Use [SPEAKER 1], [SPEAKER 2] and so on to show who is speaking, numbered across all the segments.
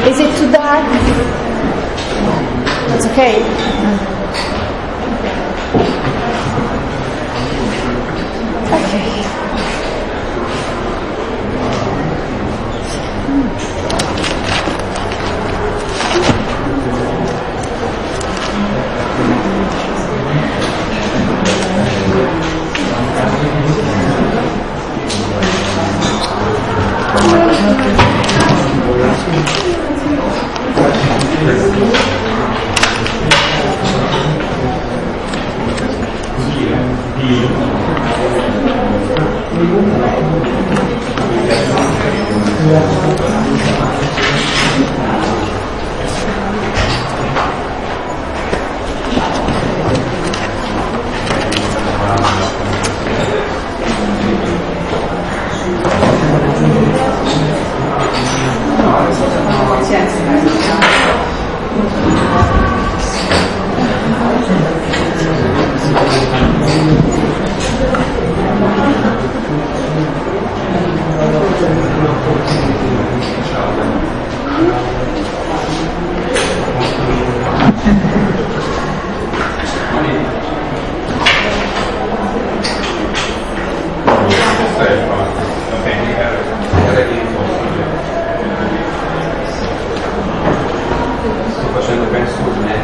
[SPEAKER 1] Is it too dark? It's okay. Okay.
[SPEAKER 2] Buona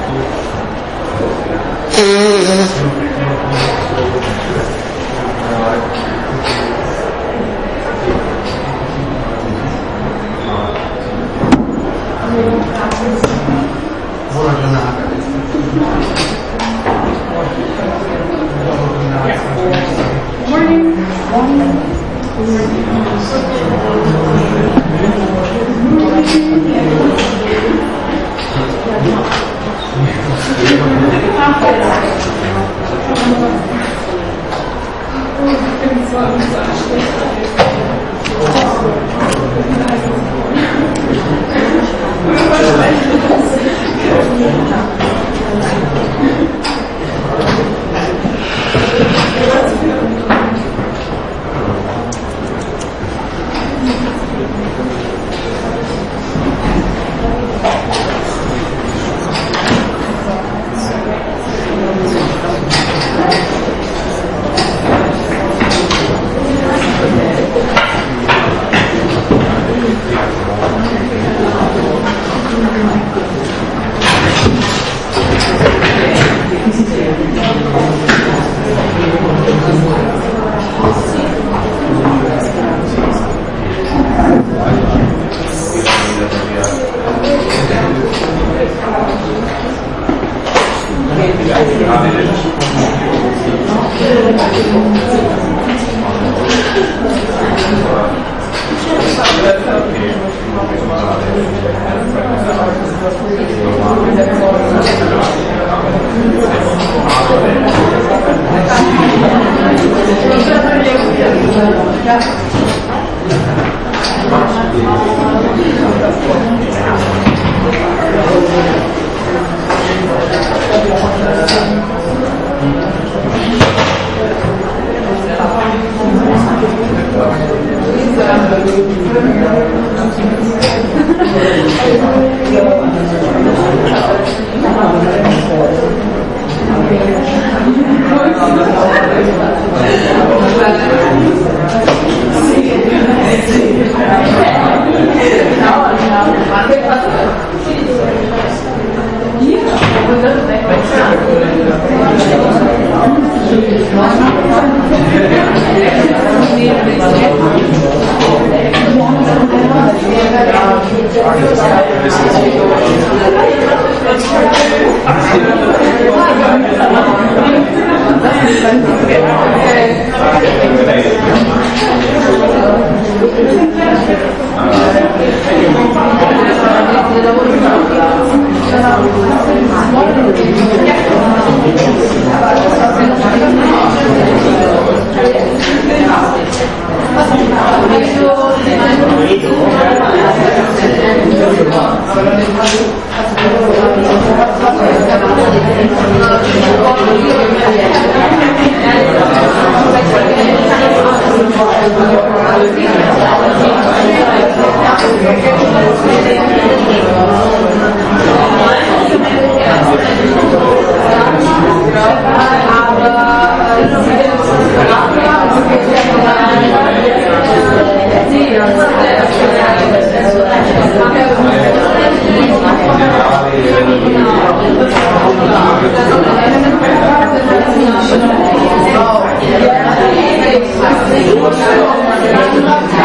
[SPEAKER 2] giornata.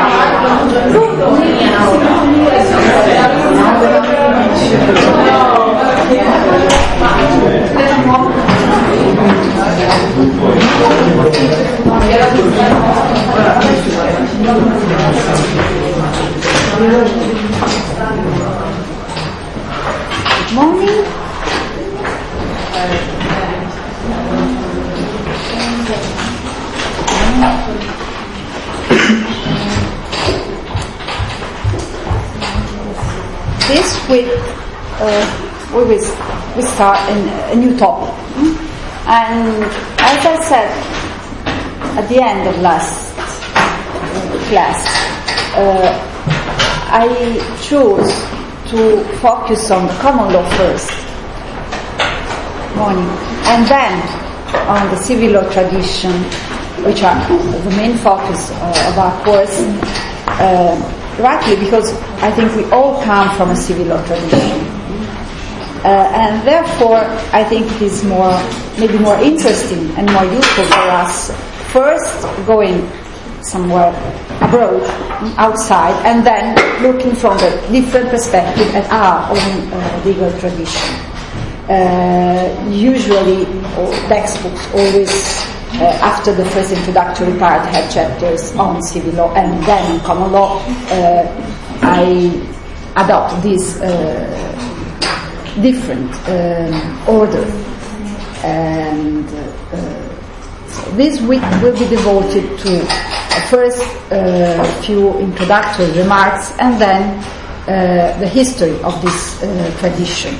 [SPEAKER 1] Morning.
[SPEAKER 3] This week we start a new topic, and as I said at the end of last class, I chose to focus on the common law first, and then on the civil law tradition, which are the main focus of our course. Rightly, because I think we all come from a civil law tradition. and therefore I think it is maybe more interesting and more useful for us first going somewhere abroad, outside, and then looking from the different perspective at our own legal tradition. Usually, textbooks always, after the first introductory part, had chapters on civil law and then on common law. I adopt this different order, and this week will be devoted to first few introductory remarks and then the history of this tradition.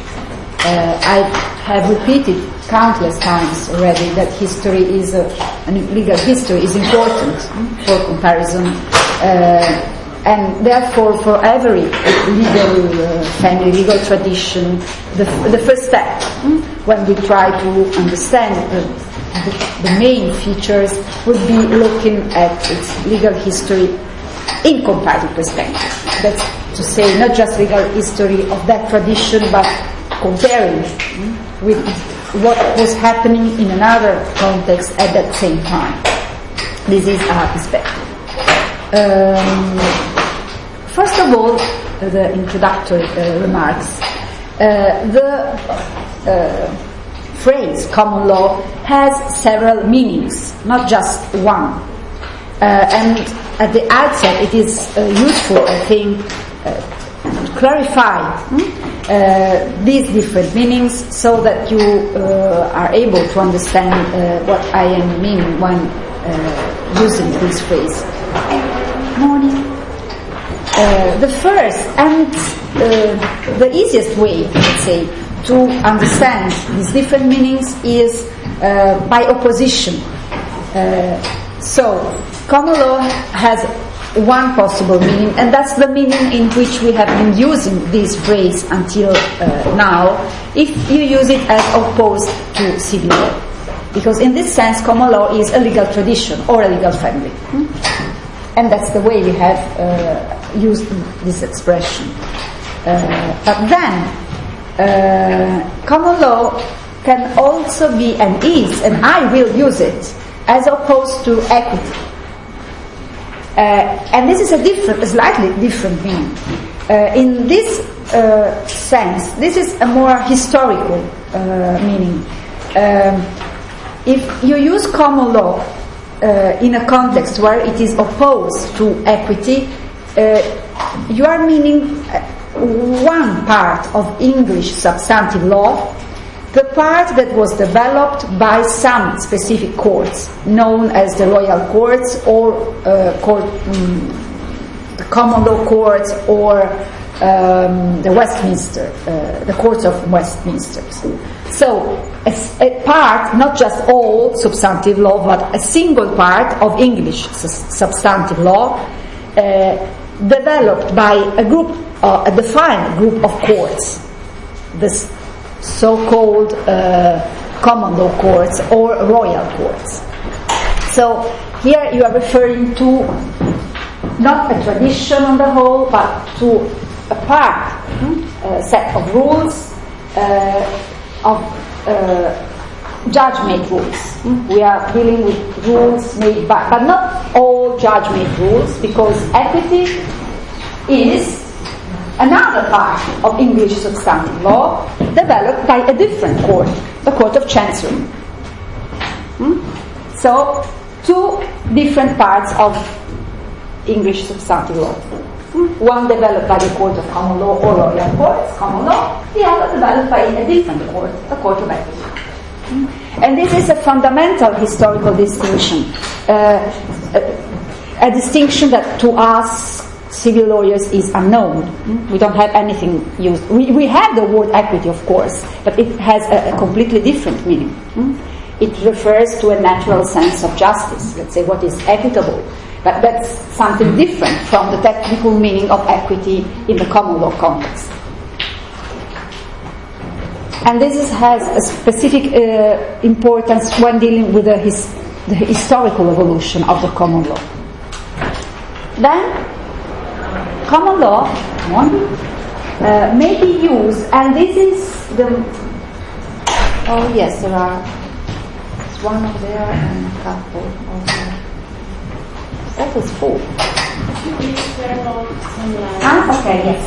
[SPEAKER 3] I have repeated countless times already that history is legal history is important for comparison, and therefore for every legal family, legal tradition, the first step when we try to understand the main features would be looking at its legal history in comparative perspective. That's to say, not just legal history of that tradition, but comparing with what was happening in another context at that same time. This is our perspective. First of all, the introductory remarks. The phrase common law has several meanings, not just one. And at the outset, it is useful, I think, to clarify these different meanings so that you are able to understand what I am meaning when using this phrase. Morning. The first and the easiest way, let's say, to understand these different meanings is by opposition. So, common law has one possible meaning, and that's the meaning in which we have been using this phrase until now, if you use it as opposed to civil law. Because in this sense, common law is a legal tradition or a legal family. And that's the way we have used this expression. But then, common law can also be and is, and I will use it, as opposed to equity. And this is a slightly different meaning. In this sense, this is a more historical meaning. If you use common law in a context where it is opposed to equity, you are meaning one part of English substantive law, the part that was developed by some specific courts, known as the royal courts or the common law courts or the Westminster, the courts of Westminster. So, a part, not just all substantive law, but a single part of English substantive law, developed by a defined group of courts, the so-called common law courts or royal courts. So here you are referring to not a tradition on the whole, but to a part, a set of rules, of judge-made rules. We are dealing with rules made by, but not all judge-made rules, because equity is another part of English substantive law developed by a different court, the Court of Chancery. So, two different parts of English substantive law. One developed by the Court of Common Law or Royal Courts, common law, the other developed by a different court, the Court of Equity. And this is a fundamental historical distinction, a distinction that to us civil lawyers is unknown. We don't have anything used. We have the word equity, of course, but it has a completely different meaning. It refers to a natural sense of justice, let's say what is equitable. But that's something different from the technical meaning of equity in the common law context. And this has a specific importance when dealing with the historical evolution of the common law. Then, common law may be used, and this is the. Oh yes, there are. There's one over there and a couple over there. That is full. Ah, okay, yes.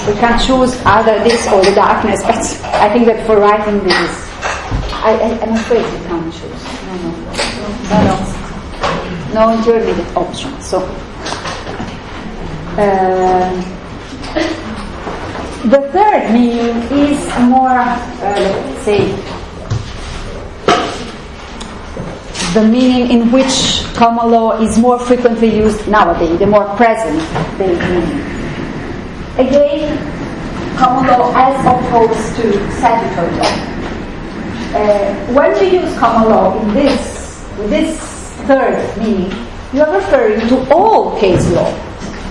[SPEAKER 3] We can choose either this or the darkness, but I think that for writing this is. I'm afraid we can't choose. No intermediate option. So the third meaning is more, let's say, the meaning in which common law is more frequently used nowadays, the more present day meaning. Again, common law as opposed to statutory law. When you use common law in this third meaning, you are referring to all case law,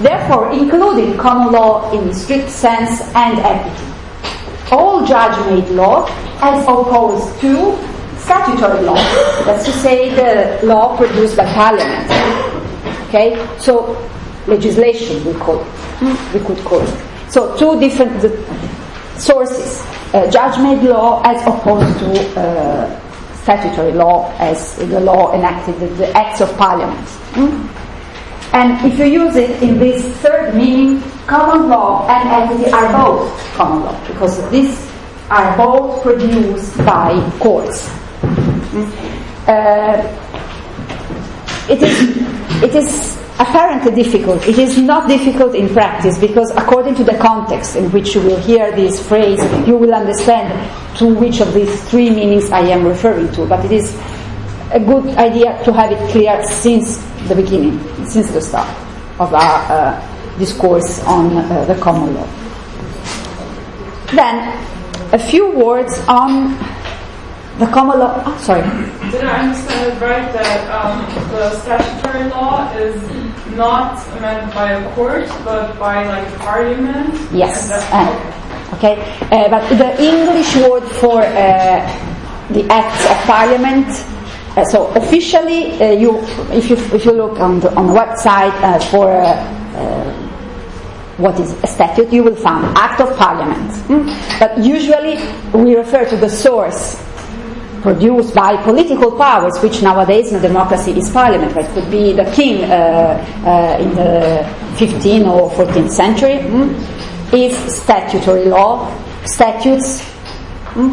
[SPEAKER 3] therefore including common law in the strict sense and equity. All judge-made law as opposed to statutory law, that's to say the law produced by Parliament. Okay, so legislation we could call it. So two different sources: judge-made law as opposed to statutory law, as the law enacted, the acts of Parliament. And if you use it in this third meaning, common law and equity are both common law, because these are both produced by courts. It is apparently difficult. It is not difficult in practice, because according to the context in which you will hear this phrase, you will understand to which of these three meanings I am referring to. But it is a good idea to have it clear since the beginning, since the start of our discourse on the common law. Then, a few words on the common law. Oh, sorry.
[SPEAKER 1] Did I understand it right that the statutory law is not meant by a court, but by like Parliament?
[SPEAKER 3] Yes. Okay. But the English word for the acts of Parliament. So officially, if you look on the website for what is a statute, you will find Act of Parliament. But usually we refer to the source produced by political powers, which nowadays in a democracy is Parliament. It could be the king in the 15th or 14th century. If statutory law, statutes.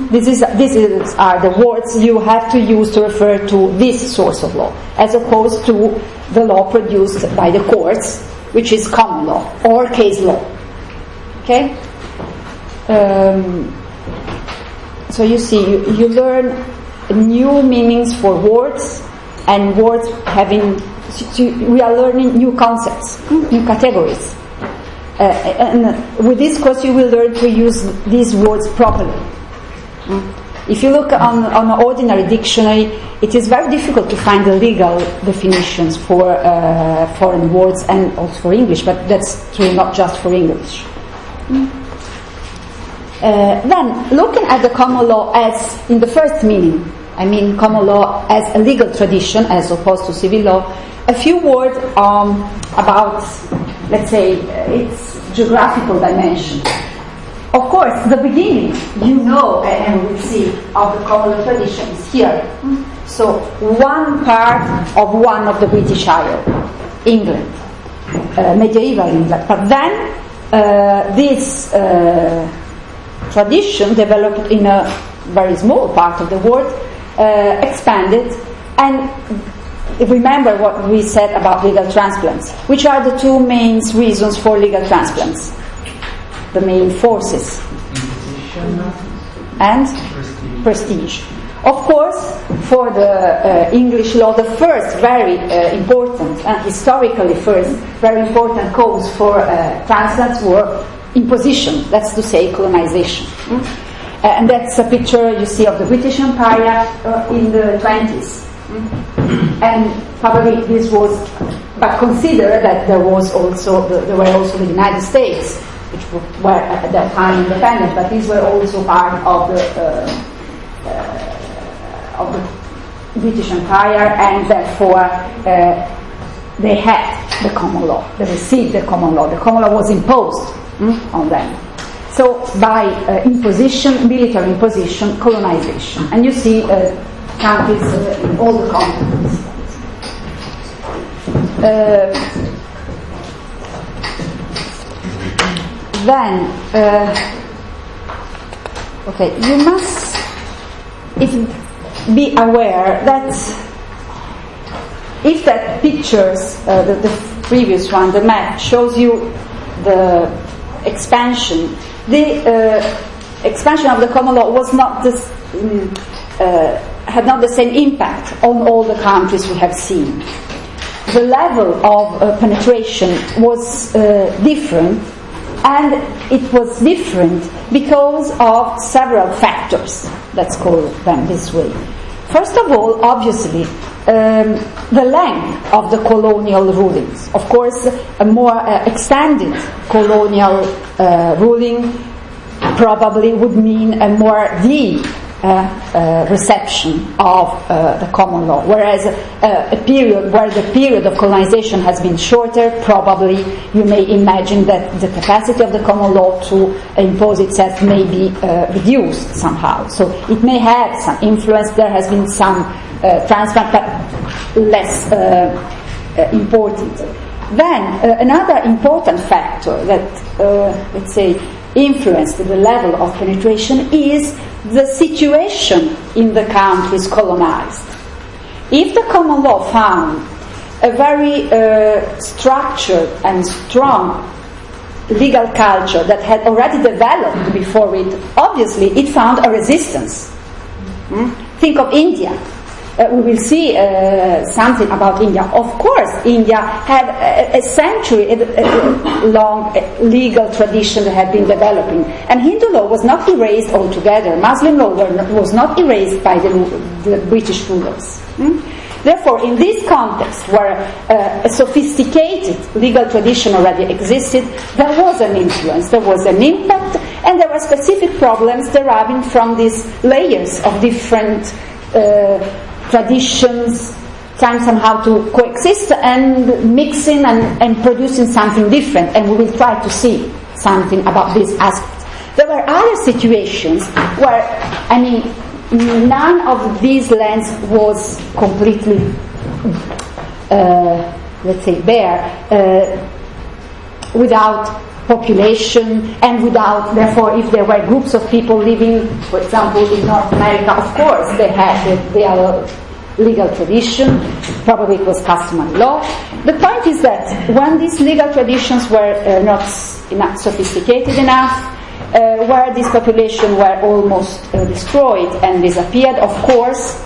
[SPEAKER 3] These are the words you have to use to refer to this source of law, as opposed to the law produced by the courts, which is common law or case law. Okay? So you see, you learn new meanings for words, and words having. We are learning new concepts, new categories. And with this course, you will learn to use these words properly. If you look on an ordinary dictionary, it is very difficult to find the legal definitions for foreign words and also for English, but that's true not just for English. Then, looking at the common law as in the first meaning, I mean common law as a legal tradition as opposed to civil law, a few words about, let's say, its geographical dimension. Of course, the beginning, and we see, of the common law tradition is here. So, one part of one of the British Isles, England, medieval England. But then, this tradition developed in a very small part of the world, expanded, and remember what we said about legal transplants. Which are the two main reasons for legal transplants? The main forces and prestige. Of course, for the English law, the first very important and historically first very important cause for transplants were imposition. That's to say, colonization. And that's a picture you see of the British Empire in the 20s. And probably this was, but consider that there were also the United States, which were at that time independent, but these were also part of the British Empire, and therefore they had the common law. They received the common law. The common law was imposed on them. So by imposition, military imposition, colonization. And you see countries in all the continents. Then, you must be aware that if that pictures, the previous one, the map, shows you the expansion, the expansion of the common law was not this, had not the same impact on all the countries we have seen. The level of penetration was different, and it was different because of several factors, let's call them this way. First of all, obviously, the length of the colonial rulings. Of course, a more extended colonial ruling probably would mean a more deep reception of the common law, whereas a period where the period of colonization has been shorter, probably you may imagine that the capacity of the common law to impose itself may be reduced somehow. So it may have some influence. There has been some transplant, but less important. Then another important factor that, let's say, influenced the level of penetration is the situation in the countries colonized. If the common law found a very structured and strong legal culture that had already developed before it, obviously it found a resistance. Think of India. We will see something about India. Of course, India had a century-long legal tradition that had been developing. And Hindu law was not erased altogether. Muslim law was not erased by the British rulers. Therefore, in this context, where a sophisticated legal tradition already existed, there was an influence, there was an impact, and there were specific problems deriving from these layers of different traditions, trying somehow to coexist and mixing and producing something different, and we will try to see something about this aspect. There were other situations where, none of these lands was completely, let's say, bare, without population and without, therefore, if there were groups of people living, for example, in North America, of course they had their legal tradition, probably it was customary law. The point is that when these legal traditions were not sophisticated enough, where this population were almost destroyed and disappeared, of course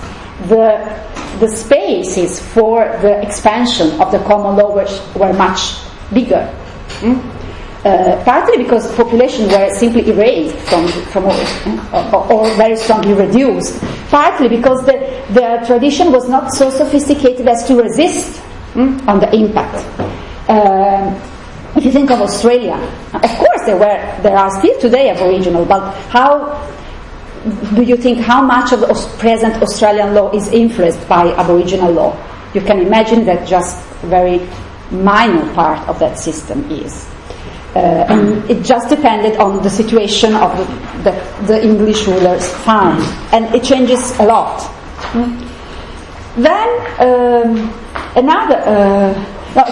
[SPEAKER 3] the spaces for the expansion of the common law were much bigger. Partly because population were simply erased from or very strongly reduced. Partly because the tradition was not so sophisticated as to resist on the impact. If you think of Australia, of course there are still today Aboriginal, but how do you think how much of the present Australian law is influenced by Aboriginal law? You can imagine that just a very minor part of that system is. And it just depended on the situation of the English rulers found, and it changes a lot. Then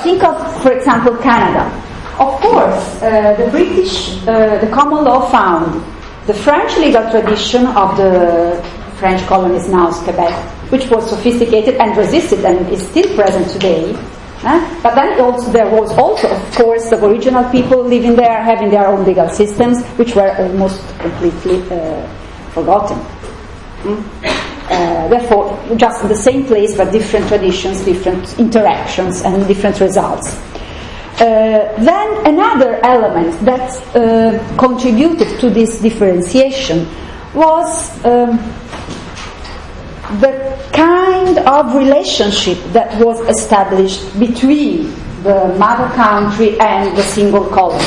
[SPEAKER 3] think of, for example, Canada. Of course, the British, the common law found the French legal tradition of the French colonies, now Quebec, which was sophisticated and resisted and is still present today. But then there was also, of course, the Aboriginal people living there, having their own legal systems, which were almost completely forgotten. Therefore, just in the same place, but different traditions, different interactions, and different results. Then another element that contributed to this differentiation was the kind of relationship that was established between the mother country and the single colony.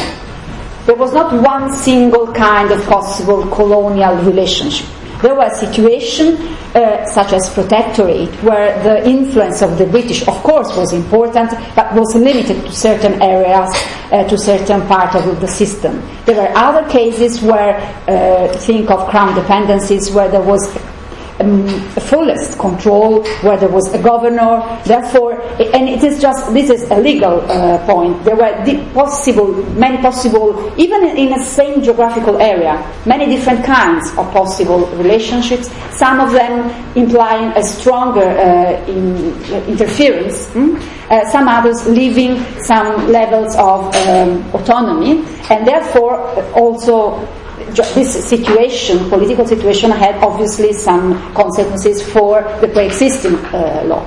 [SPEAKER 3] There was not one single kind of possible colonial relationship. There was a situation such as protectorate, where the influence of the British, of course, was important, but was limited to certain areas, to certain part of the system. There were other cases where, think of crown dependencies, where there was fullest control, where there was a governor. Therefore, and it is just, this is a legal point. There were many possible, even in the same geographical area, many different kinds of possible relationships. Some of them implying a stronger interference. Some others leaving some levels of autonomy, and therefore also this situation, political situation, had obviously some consequences for the pre-existing law.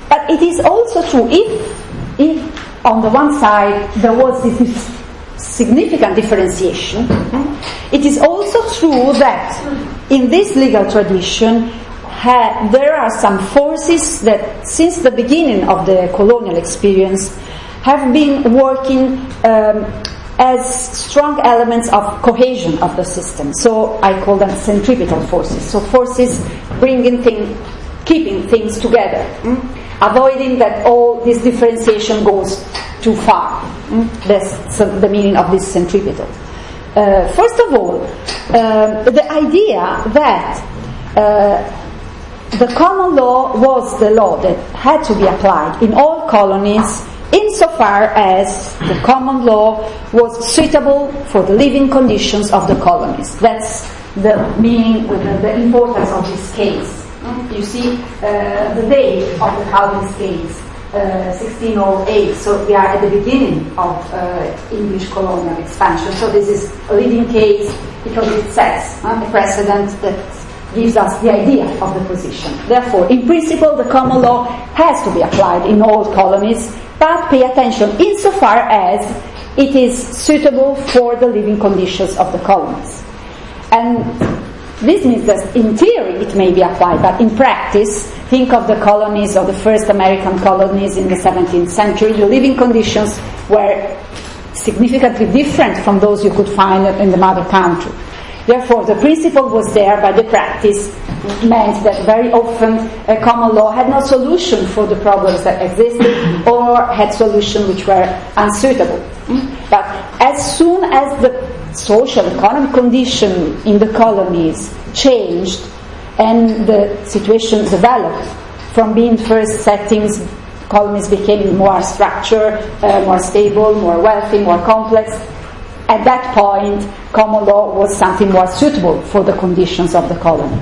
[SPEAKER 3] But it is also true, if on the one side there was this significant differentiation, it is also true that in this legal tradition there are some forces that since the beginning of the colonial experience have been working as strong elements of cohesion of the system. So I call them centripetal forces. So forces keeping things together, avoiding that all this differentiation goes too far. That's the meaning of this centripetal. First of all, the idea that the common law was the law that had to be applied in all colonies, insofar as the common law was suitable for the living conditions of the colonies. That's the meaning, the importance of this case. You see the date of the Calvinist case, 1608, so we are at the beginning of English colonial expansion. So this is a leading case because it sets a precedent that gives us the idea of the position. Therefore, in principle, the common law has to be applied in all colonies, but pay attention insofar as it is suitable for the living conditions of the colonies. And this means that in theory it may be applied, but in practice, think of the colonies, of the first American colonies in the 17th century, the living conditions were significantly different from those you could find in the mother country. Therefore, the principle was there, but the practice meant that very often common law had no solution for the problems that existed, or had solutions which were unsuitable. But as soon as the social, economic condition in the colonies changed, and the situation developed from being first settings, colonies became more structured, more stable, more wealthy, more complex. At that point, common law was something more suitable for the conditions of the colony.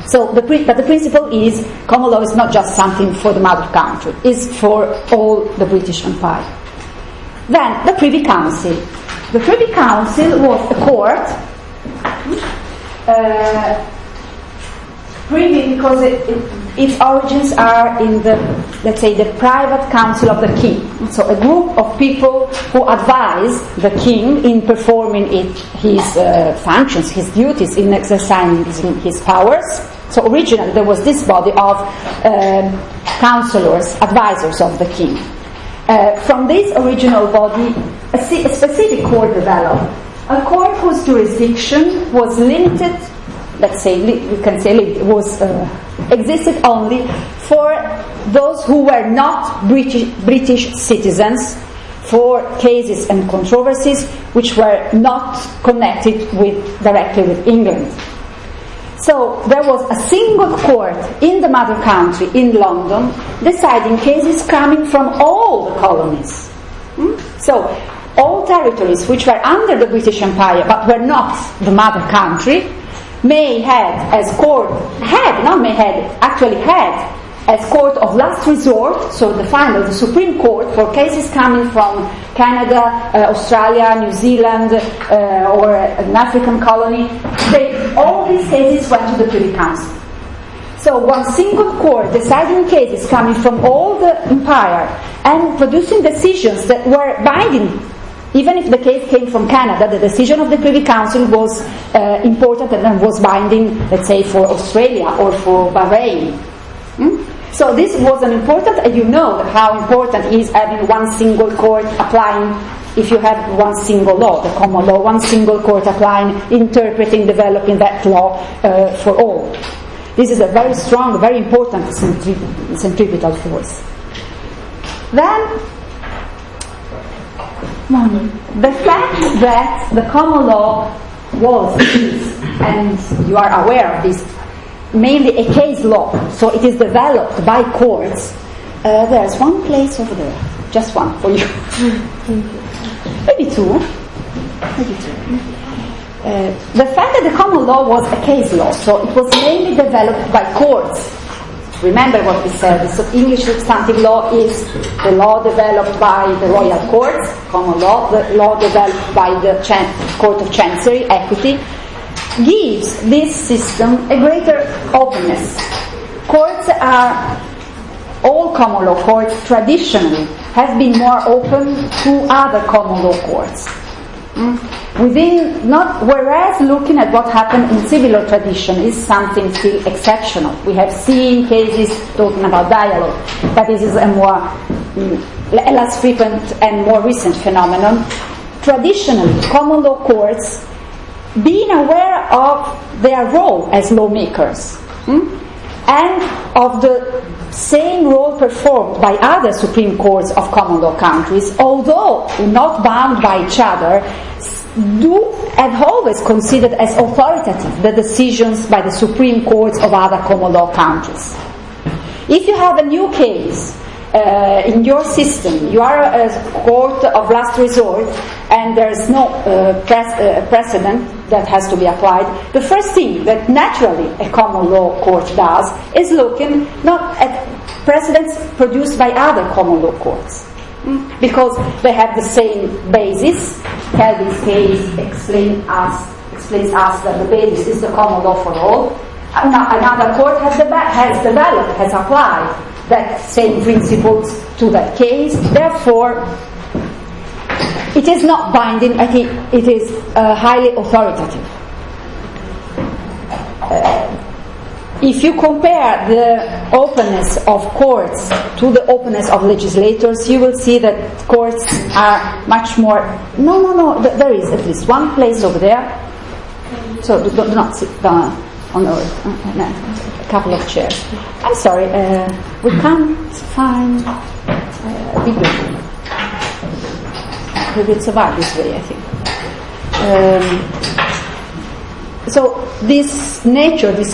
[SPEAKER 3] So, but the principle is, common law is not just something for the mother country, it's for all the British Empire. Then, the Privy Council. The Privy Council was a court, privy because its origins are in the, let's say, the private council of the king. So a group of people who advise the king in performing his functions, his duties, in exercising his powers. So originally there was this body of counselors, advisors of the king. From this original body, a specific court developed. A court whose jurisdiction was limited, let's say, we can say it was existed only for those who were not British citizens, for cases and controversies which were not connected directly with England. So there was a single court in the mother country, in London, deciding cases coming from all the colonies. So all territories which were under the British Empire but were not the mother country actually had as court of last resort, so the final, the Supreme Court, for cases coming from Canada, Australia, New Zealand, or an African colony. All these cases went to the Privy Council. So one single court deciding cases coming from all the empire and producing decisions that were binding. Even if the case came from Canada, the decision of the Privy Council was important and was binding, let's say, for Australia or for Bahrain. So this was an important, and you know how important is having one single court applying if you have one single law, the common law, one single court applying, interpreting, developing that law for all. This is a very strong, very important centripetal force. Then, the fact that the common law was, and you are aware of this, mainly a case law, so it is developed by courts. There's one place over there, just one for you. Maybe two. The fact that the common law was a case law, so it was mainly developed by courts. Remember what we said, so English substantive law is the law developed by the royal courts, common law, the law developed by the Court of Chancery, equity, gives this system a greater openness. Courts are, all common law courts traditionally have been more open to other common law courts. Whereas looking at what happened in civil law tradition is something still exceptional. We have seen cases talking about dialogue, but this is a less frequent and more recent phenomenon. Traditionally, common law courts, being aware of their role as lawmakers and of the same role performed by other Supreme Courts of common law countries, although not bound by each other, have always considered as authoritative the decisions by the Supreme Courts of other common law countries. If you have a new case in your system, you are a court of last resort, and there is no precedent that has to be applied, the first thing that naturally a common law court does is looking not at precedents produced by other common law courts, because they have the same basis. Kelvin's case explains us that the basis is the common law for all. Another court has applied that same principles to that case. Therefore, it is not binding, it is highly authoritative. If you compare the openness of courts to the openness of legislators, you will see that courts are much more... No, there is at least one place over there. So do not sit down on earth. A couple of chairs. I'm sorry, we can't find a big building. We will survive this way, I think. So this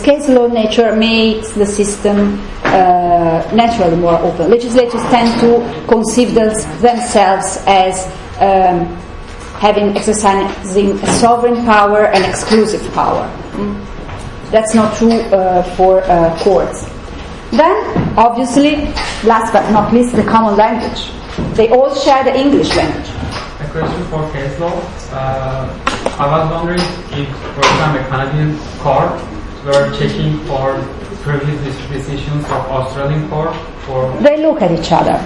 [SPEAKER 3] case law nature makes the system naturally more open. Legislators tend to conceive themselves as exercising a sovereign power and exclusive power. That's not true for courts. Then, obviously, last but not least, the common language. They all share the English language.
[SPEAKER 4] A question for case law. I was wondering if, for example, a Canadian court were checking for previous decisions of Australian court,
[SPEAKER 3] they look at each other.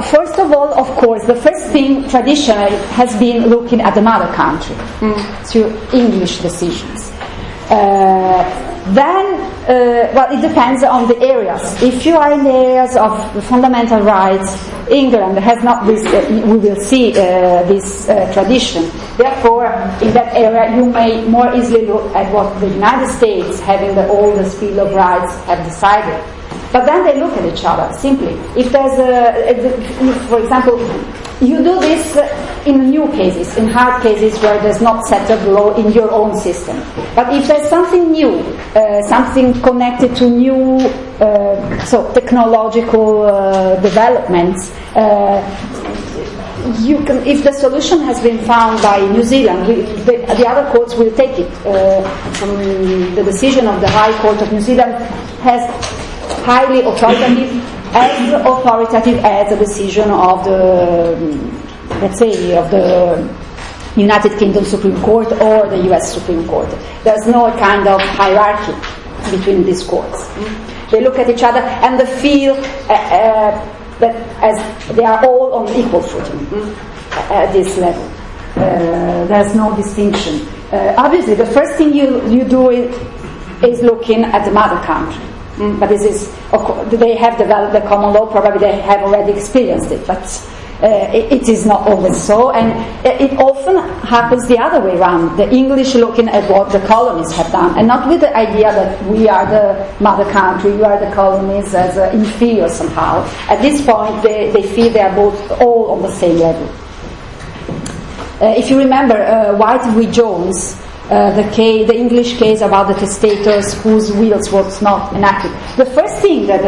[SPEAKER 3] First of all, of course, the first thing traditionally has been looking at the mother country, to English decisions. Then, it depends on the areas. If you are in the areas of the fundamental rights, England has not this, we will see this tradition. Therefore, in that area, you may more easily look at what the United States, having all the Bill of Rights, have decided. But then they look at each other, simply. If there's for example, you do this in new cases, in hard cases where there's not settled law in your own system. But if there's something new, something connected to new technological developments, if the solution has been found by New Zealand, the other courts will take it. From the decision of the High Court of New Zealand has highly authoritative, as authoritative as a decision of the, let's say, of the United Kingdom Supreme Court or the US Supreme Court. There's no kind of hierarchy between these courts. They look at each other and they feel that as they are all on equal footing at this level. There's no distinction. Obviously, the first thing you do is looking at the mother country. But this is, of course, they have developed the common law, probably they have already experienced it, but It is not always so, and it often happens the other way around. The English looking at what the colonies have done, and not with the idea that we are the mother country, you are the colonies, as inferior somehow. At this point, they feel they are both all on the same level. If you remember White v. Jones, the English case about the testators whose wills was not enacted, the first thing that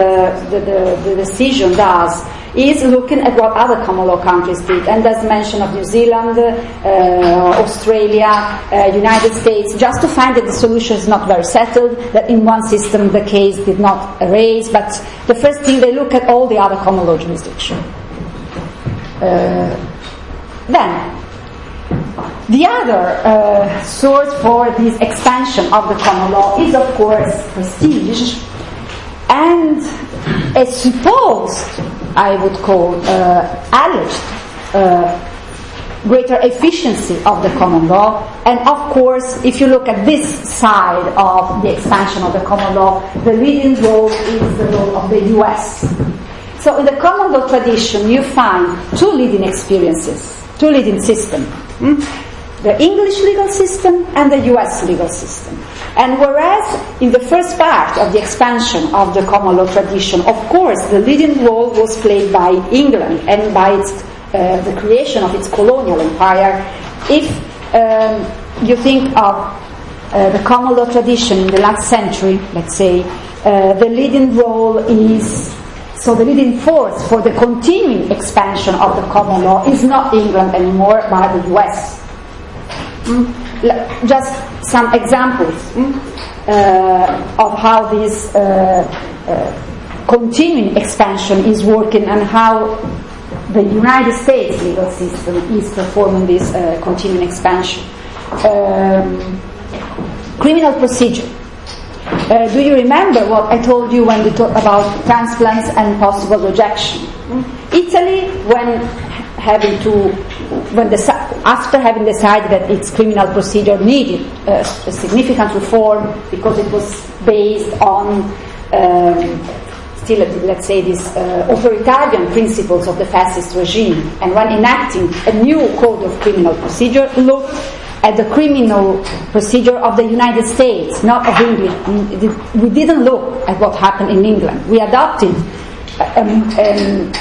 [SPEAKER 3] the decision does is looking at what other common law countries did, and does mention of New Zealand, Australia, United States, just to find that the solution is not very settled, that in one system the case did not arise, but the first thing they look at all the other common law jurisdiction. Then, the other source for this expansion of the common law is, of course, prestige, and a supposed, I would call, alleged greater efficiency of the common law. And of course, if you look at this side of the expansion of the common law, the leading role is the role of the US. So in the common law tradition, you find two leading experiences, two leading systems. The English legal system and the US legal system. And whereas in the first part of the expansion of the common law tradition, of course, the leading role was played by England and by the creation of its colonial empire, if you think of the common law tradition in the last century, let's say, the leading role is, so the leading force for the continuing expansion of the common law is not England anymore, but the US. Just some examples of how this continuing expansion is working and how the United States legal system is performing this continuing expansion. Criminal procedure. Do you remember what I told you when we talked about transplants and possible rejection? Italy, after having decided that its criminal procedure needed a significant reform because it was based on still, let's say, these authoritarian principles of the fascist regime, and when enacting a new code of criminal procedure, looked at the criminal procedure of the United States, not of England. We didn't look at what happened in England. We adopted an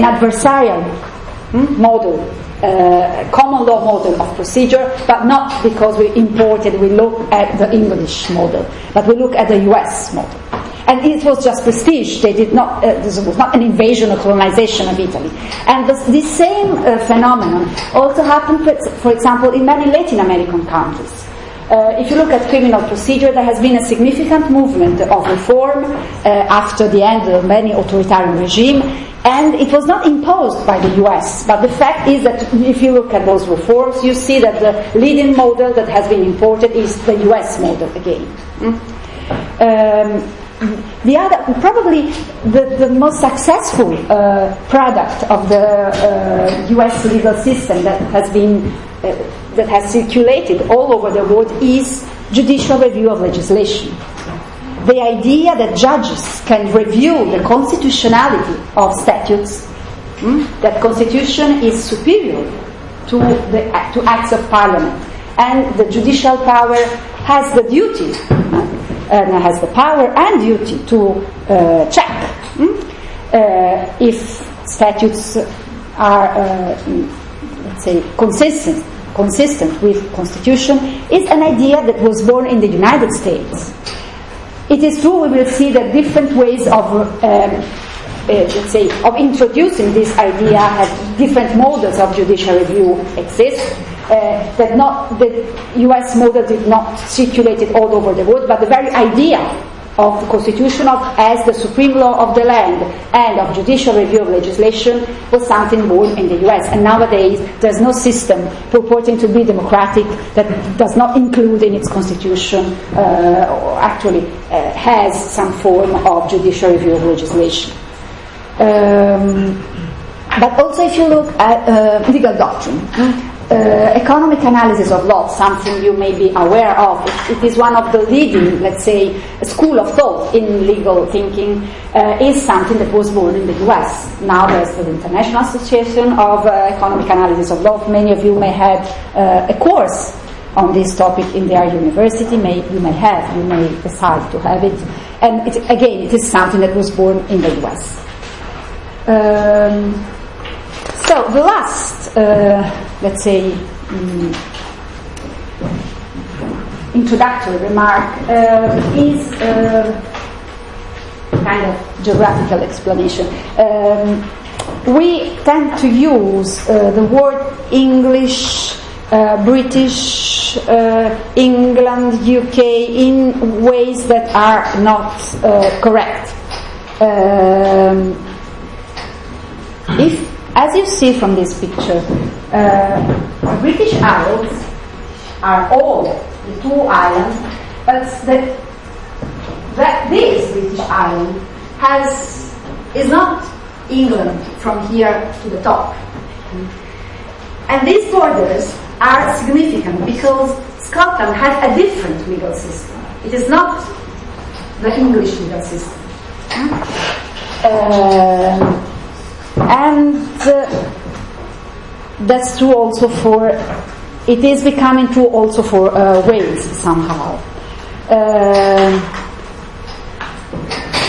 [SPEAKER 3] adversarial model, common law model of procedure, but not because we look at the English model, but we look at the US model. And it was just prestige. They did not. This was not an invasion or colonization of Italy. And this same phenomenon also happened, for example, in many Latin American countries. If you look at criminal procedure, there has been a significant movement of reform after the end of many authoritarian regime, and it was not imposed by the US. But the fact is that if you look at those reforms, you see that the leading model that has been imported is the US model again. The other, probably the most successful product of the US legal system that has circulated all over the world is judicial review of legislation. The idea that judges can review the constitutionality of statutes, that constitution is superior to acts of parliament, and the judicial power has the duty and has the power and duty to check if statutes are, let's say, consistent with constitution, is an idea that was born in the United States. It is true we will see that different ways of, let's say, of introducing this idea, have different models of judicial review exist. That the US model did not circulate it all over the world, but the very idea of the constitution as the supreme law of the land and of judicial review of legislation was something born in the US. And nowadays there's no system purporting to be democratic that does not include in its constitution or actually has some form of judicial review of legislation. But also if you look at legal doctrine, economic analysis of law, something you may be aware of. It is one of the leading, let's say, school of thought in legal thinking, is something that was born in the US. Now there's the International Association of Economic Analysis of Law. Many of you may have a course on this topic in their university. You may decide to have it. And again, it is something that was born in the US. So the last, let's say, introductory remark is kind of geographical explanation. We tend to use the word English, British, England, UK in ways that are not correct. As you see from this picture, the British Isles are all the two islands, but that this British island is not England from here to the top. And these borders are significant because Scotland has a different legal system. It is not the English legal system. And that's true also it is becoming true also for Wales somehow.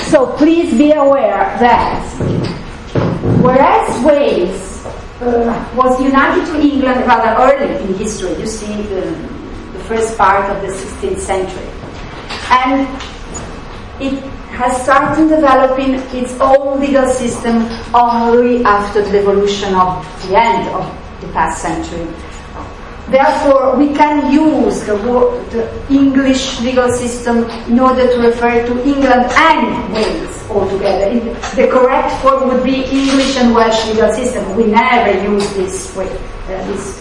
[SPEAKER 3] So please be aware that whereas Wales was united to England rather early in history, you see the first part of the 16th century, and it has started developing its own legal system only after the evolution of the end of the past century. Therefore, we can use the English legal system in order to refer to England and Wales altogether. The correct form would be English and Welsh legal system. We never use this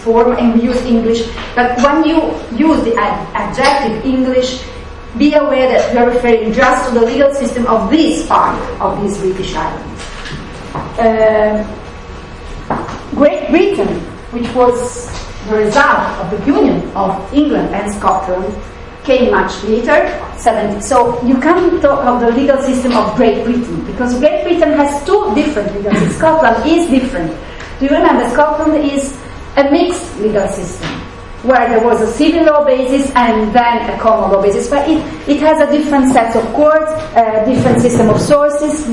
[SPEAKER 3] form, and we use English. But when you use the adjective English, be aware that we are referring just to the legal system of this part of these British islands. Great Britain, which was the result of the union of England and Scotland, came much later, 70. So you can't talk of the legal system of Great Britain, because Great Britain has two different legal systems. Scotland is different. Do you remember, Scotland is a mixed legal system, where there was a civil law basis and then a common law basis, but it has a different set of courts, a different system of sources,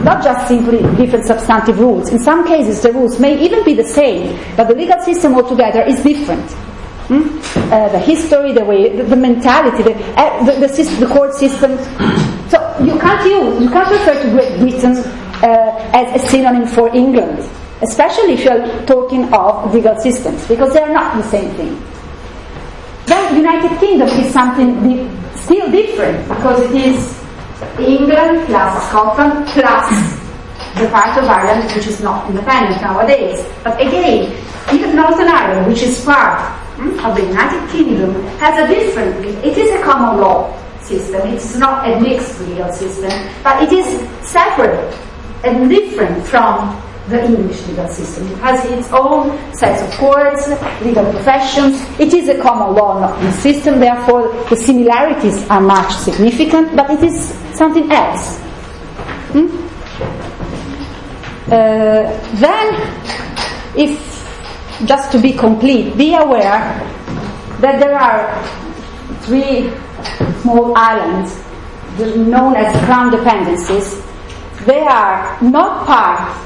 [SPEAKER 3] not just simply different substantive rules. In some cases the rules may even be the same, but the legal system altogether is different. The history, the way, the mentality, the court system. So you can't refer to Great Britain as a synonym for England, especially if you are talking of legal systems, because they are not the same thing. Then United Kingdom is something still different, because it is England plus Scotland plus the part of Ireland which is not independent nowadays. But again, even Northern Ireland, which is part of the United Kingdom, has a different, it is a common law system, it's not a mixed legal system, but it is separate and different from the English legal system. It has its own sets of courts, legal professions. It is a common law system, therefore the similarities are much significant, but it is something else. Then, if just to be complete, be aware that there are 3 small islands known as crown dependencies. They are not part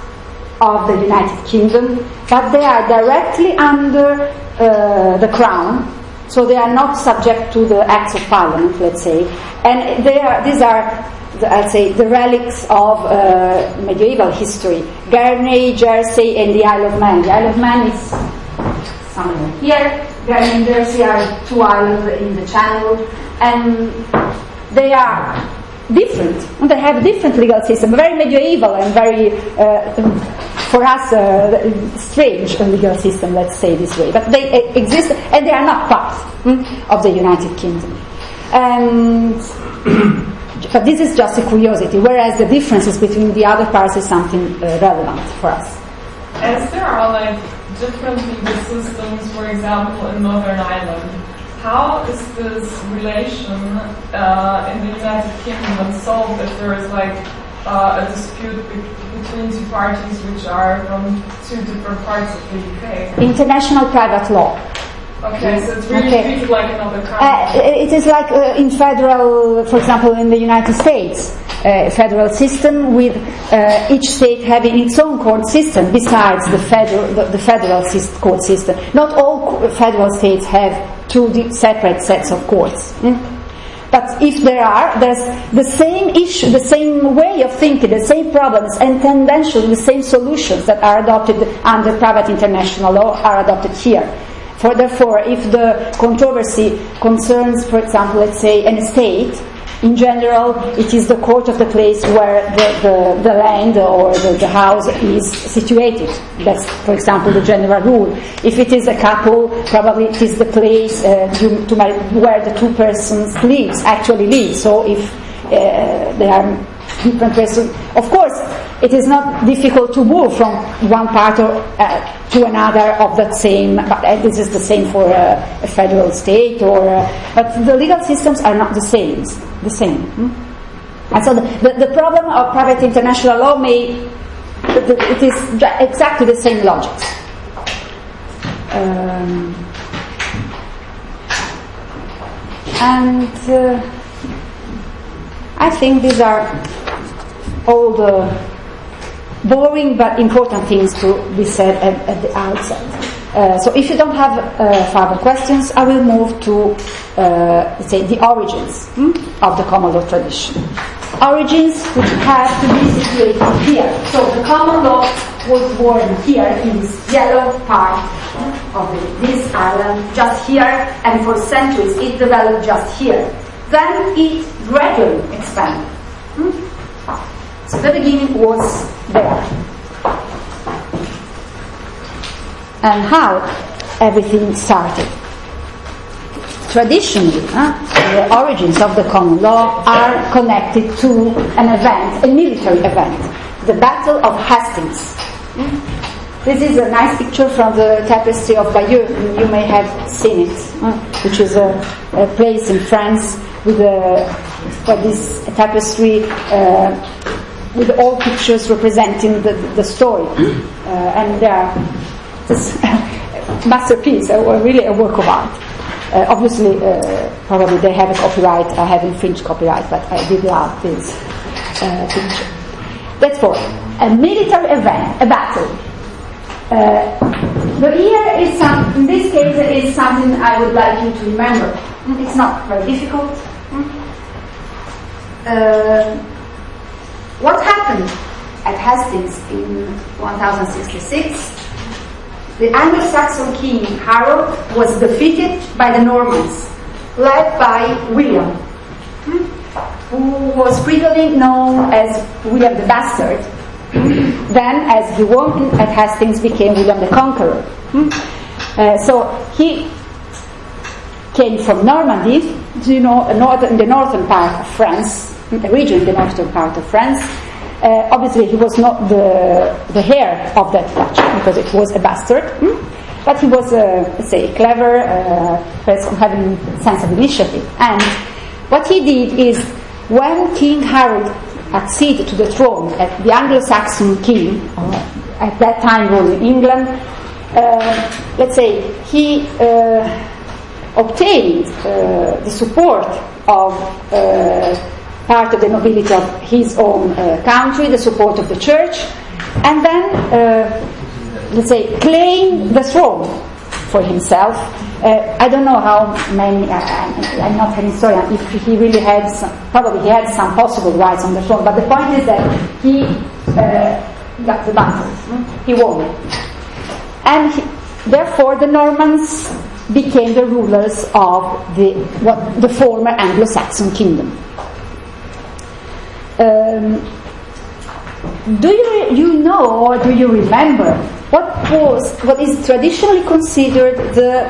[SPEAKER 3] of the United Kingdom, but they are directly under the Crown, so they are not subject to the Acts of Parliament, let's say. And these are, I'd say, the relics of medieval history. Guernsey, Jersey, and the Isle of Man. The Isle of Man is somewhere here. Guernsey and Jersey are 2 islands in the Channel, and they are different. They have a different legal system, very medieval and very, for us, strange legal system, let's say this way. But they exist, and they are not part of the United Kingdom. But this is just a curiosity, whereas the differences between the other parts is something relevant for us.
[SPEAKER 1] as there are like different legal systems, for example, in Northern Ireland, how is this relation in the United Kingdom solved if there is like a dispute between two parties which are from two different parts of the UK?
[SPEAKER 3] International private law.
[SPEAKER 1] Okay, so it's really treated like another country.
[SPEAKER 3] It is like in federal, for example, in the United States, federal system with each state having its own court system besides the federal court system. Not all federal states have two separate sets of courts. But if there's the same issue, the same way of thinking, the same problems, and tendentially the same solutions that are adopted under private international law are adopted here. Therefore, if the controversy concerns, for example, let's say an estate, in general, it is the court of the place where the land or the house is situated. That's, for example, the general rule. If it is a couple, probably it is the place where the two persons actually live. So if they are different persons, of course, it is not difficult to move from one part to another of that same, but this is the same for a federal state, but the legal systems are not the same. And so the problem of private international law it is exactly the same logic. I think these are all the boring but important things to be said at the outset. So if you don't have further questions, I will move to, let's say, the origins of the common law tradition. Origins which have to be situated here. So the common law was born here in this yellow part of this island, just here, and for centuries it developed just here. Then it gradually expanded. So the beginning was there. And how everything started. Traditionally, the origins of the common law are connected to an event, a military event, the Battle of Hastings. This is a nice picture from the tapestry of Bayeux. You may have seen it, which is a place in France with this tapestry with all pictures representing the story. And they are this masterpiece, really a work of art. Obviously, probably they have a copyright. I have infringed copyright, but I did love this picture. That's for a military event, a battle. The year is in this case is something I would like you to remember. It's not very difficult. What happened at Hastings in 1066? The Anglo-Saxon king Harold was defeated by the Normans, led by William, who was previously known as William the Bastard. Then, as he won at Hastings, became William the Conqueror. So he came from Normandy, in the northern part of France, a region in the northern part of France. Obviously, he was not the heir of that duchy because it was a bastard, but he was, let's say, a clever person having a sense of initiative. And what he did is, when King Harold acceded to the throne, the Anglo-Saxon king, at that time ruling England, let's say, he obtained the support of part of the nobility of his own country, the support of the church, and then, let's say, claimed the throne for himself. I don't know how many, I'm not an historian, if he really had probably he had some possible rights on the throne, but the point is that he got the battle, he won. And therefore the Normans became the rulers of the former Anglo-Saxon kingdom. Do you know or do you remember what is traditionally considered the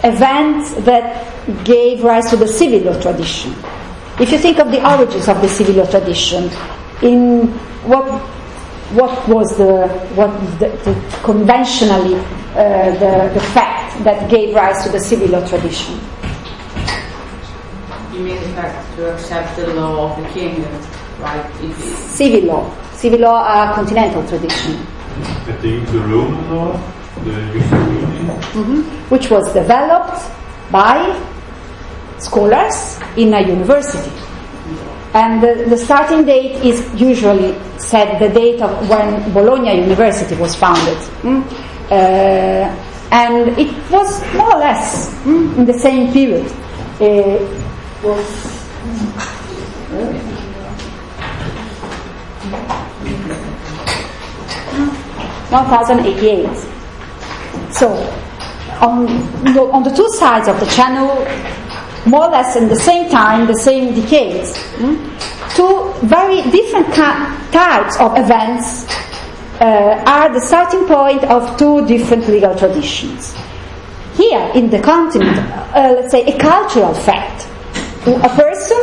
[SPEAKER 3] event that gave rise to the civil law tradition? If you think of the origins of the civil law tradition, in what what was the conventionally the fact that gave rise to the civil law tradition?
[SPEAKER 5] You mean the fact to accept the law of the king, right?
[SPEAKER 3] Civil law are continental tradition.
[SPEAKER 6] But the Roman law, the Justinian,
[SPEAKER 3] which was developed by scholars in a university. And the starting date is usually said the date of when Bologna University was founded. And it was more or less in the same period. Was 1088. So on the two sides of the channel, more or less in the same time, the same decades, two very different types of events are the starting point of two different legal traditions. Here in the continent, let's say a cultural fact. A person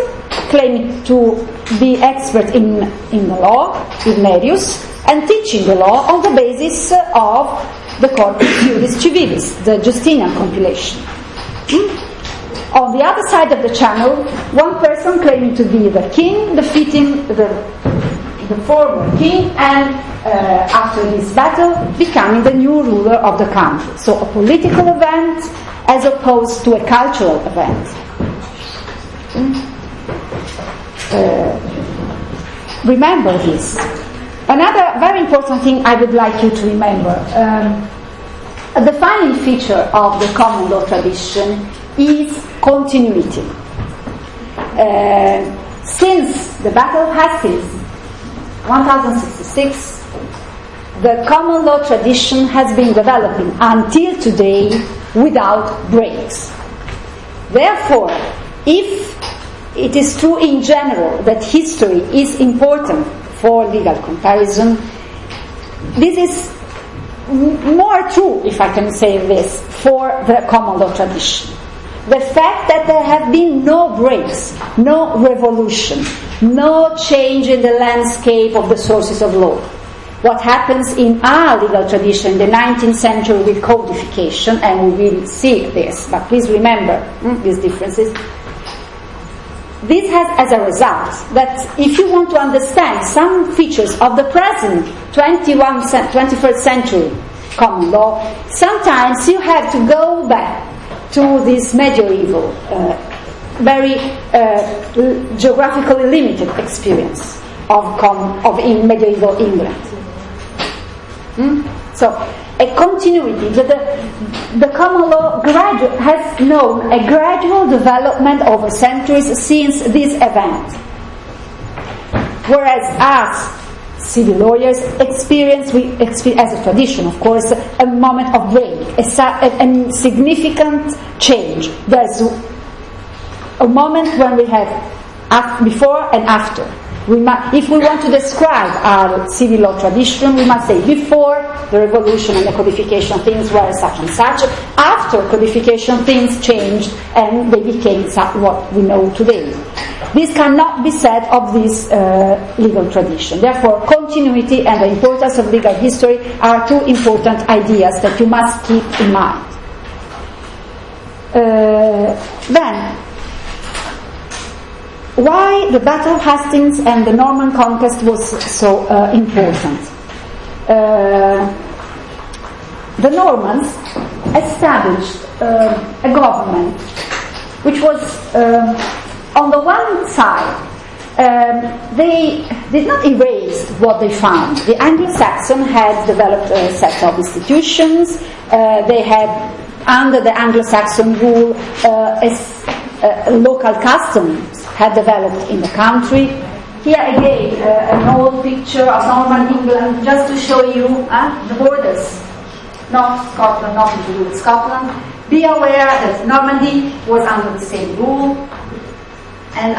[SPEAKER 3] claiming to be expert in the law, Ignatius, and teaching the law on the basis of the Corpus Juris Civilis, the Justinian compilation. On the other side of the channel, one person claiming to be the king, defeating the former king, and after this battle, becoming the new ruler of the country. So a political event as opposed to a cultural event. Remember this. Another very important thing I would like you to remember. A defining feature of the common law tradition is continuity. Since the Battle of Hastings, 1066, the common law tradition has been developing until today without breaks. Therefore, if it is true in general that history is important for legal comparison, this is more true, if I can say this, for the common law tradition. The fact that there have been no breaks, no revolution, no change in the landscape of the sources of law. What happens in our legal tradition in the 19th century with codification, and we will see this, but please remember these differences. This has as a result that if you want to understand some features of the present 21st century common law, sometimes you have to go back to this medieval, very geographically limited experience of in medieval England. So a continuity. The common law has known a gradual development over centuries since this event. Whereas us, civil lawyers, experience as a tradition, of course, a moment of break, a significant change. There's a moment when we have before and after. If we want to describe our civil law tradition, we must say before the revolution and the codification things were such and such. After codification things changed and they became what we know today. This cannot be said of this legal tradition. Therefore, continuity and the importance of legal history are two important ideas that you must keep in mind. Then, why the Battle of Hastings and the Norman conquest was so important? The Normans established a government which was, on the one side, they did not erase what they found. The Anglo-Saxon had developed a set of institutions. They had, under the Anglo-Saxon rule, local customs had developed in the country. Here again, an old picture of Norman England, just to show you the borders. Not Scotland, nothing to do with Scotland. Be aware that Normandy was under the same rule, and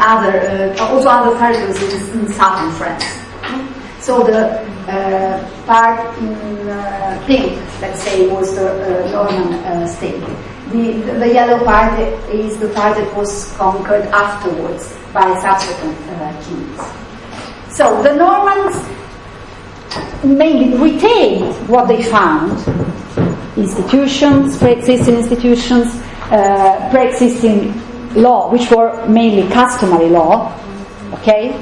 [SPEAKER 3] also other territories in southern France. So the part in pink, let's say, was the Norman state. The yellow part is the part that was conquered afterwards by subsequent kings. So the Normans mainly retained what they found: institutions, pre-existing institutions, pre-existing law, which were mainly customary law. Okay.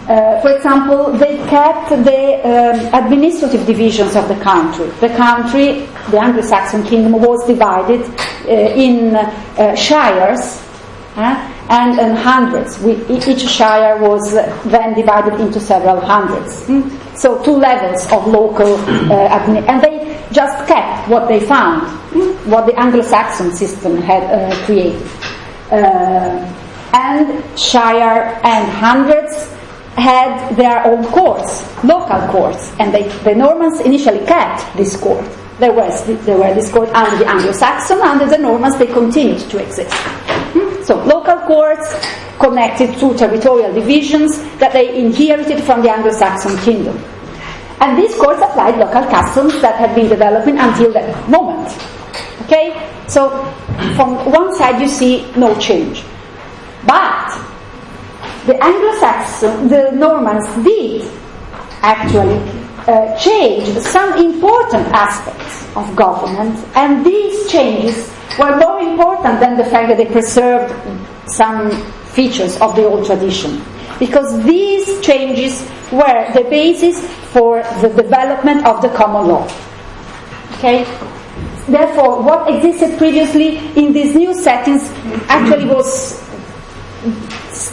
[SPEAKER 3] For example, they kept the administrative divisions of the country. The Anglo-Saxon kingdom, was divided in shires and hundreds. Each shire was then divided into several hundreds. So 2 levels of local and they just kept what they found, what the Anglo-Saxon system had created. And shire and hundreds had their own courts, local courts, and the Normans initially kept this court. There were this court under the Anglo-Saxon, under the Normans they continued to exist. So local courts connected to territorial divisions that they inherited from the Anglo-Saxon kingdom. And these courts applied local customs that had been developing until that moment. Okay? So from one side you see no change. But the Anglo-Saxon, the Normans did actually change some important aspects of government, and these changes were more important than the fact that they preserved some features of the old tradition, because these changes were the basis for the development of the common law. Okay? Therefore, what existed previously in these new settings actually was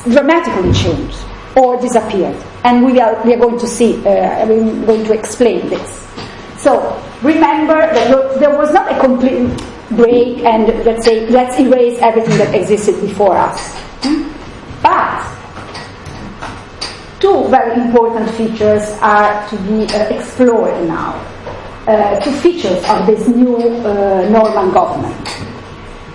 [SPEAKER 3] dramatically changed or disappeared, and we are going to see. I'm going to explain this. So remember that there was not a complete break and let's erase everything that existed before us. But 2 very important features are to be explored now. 2 features of this new Norman government.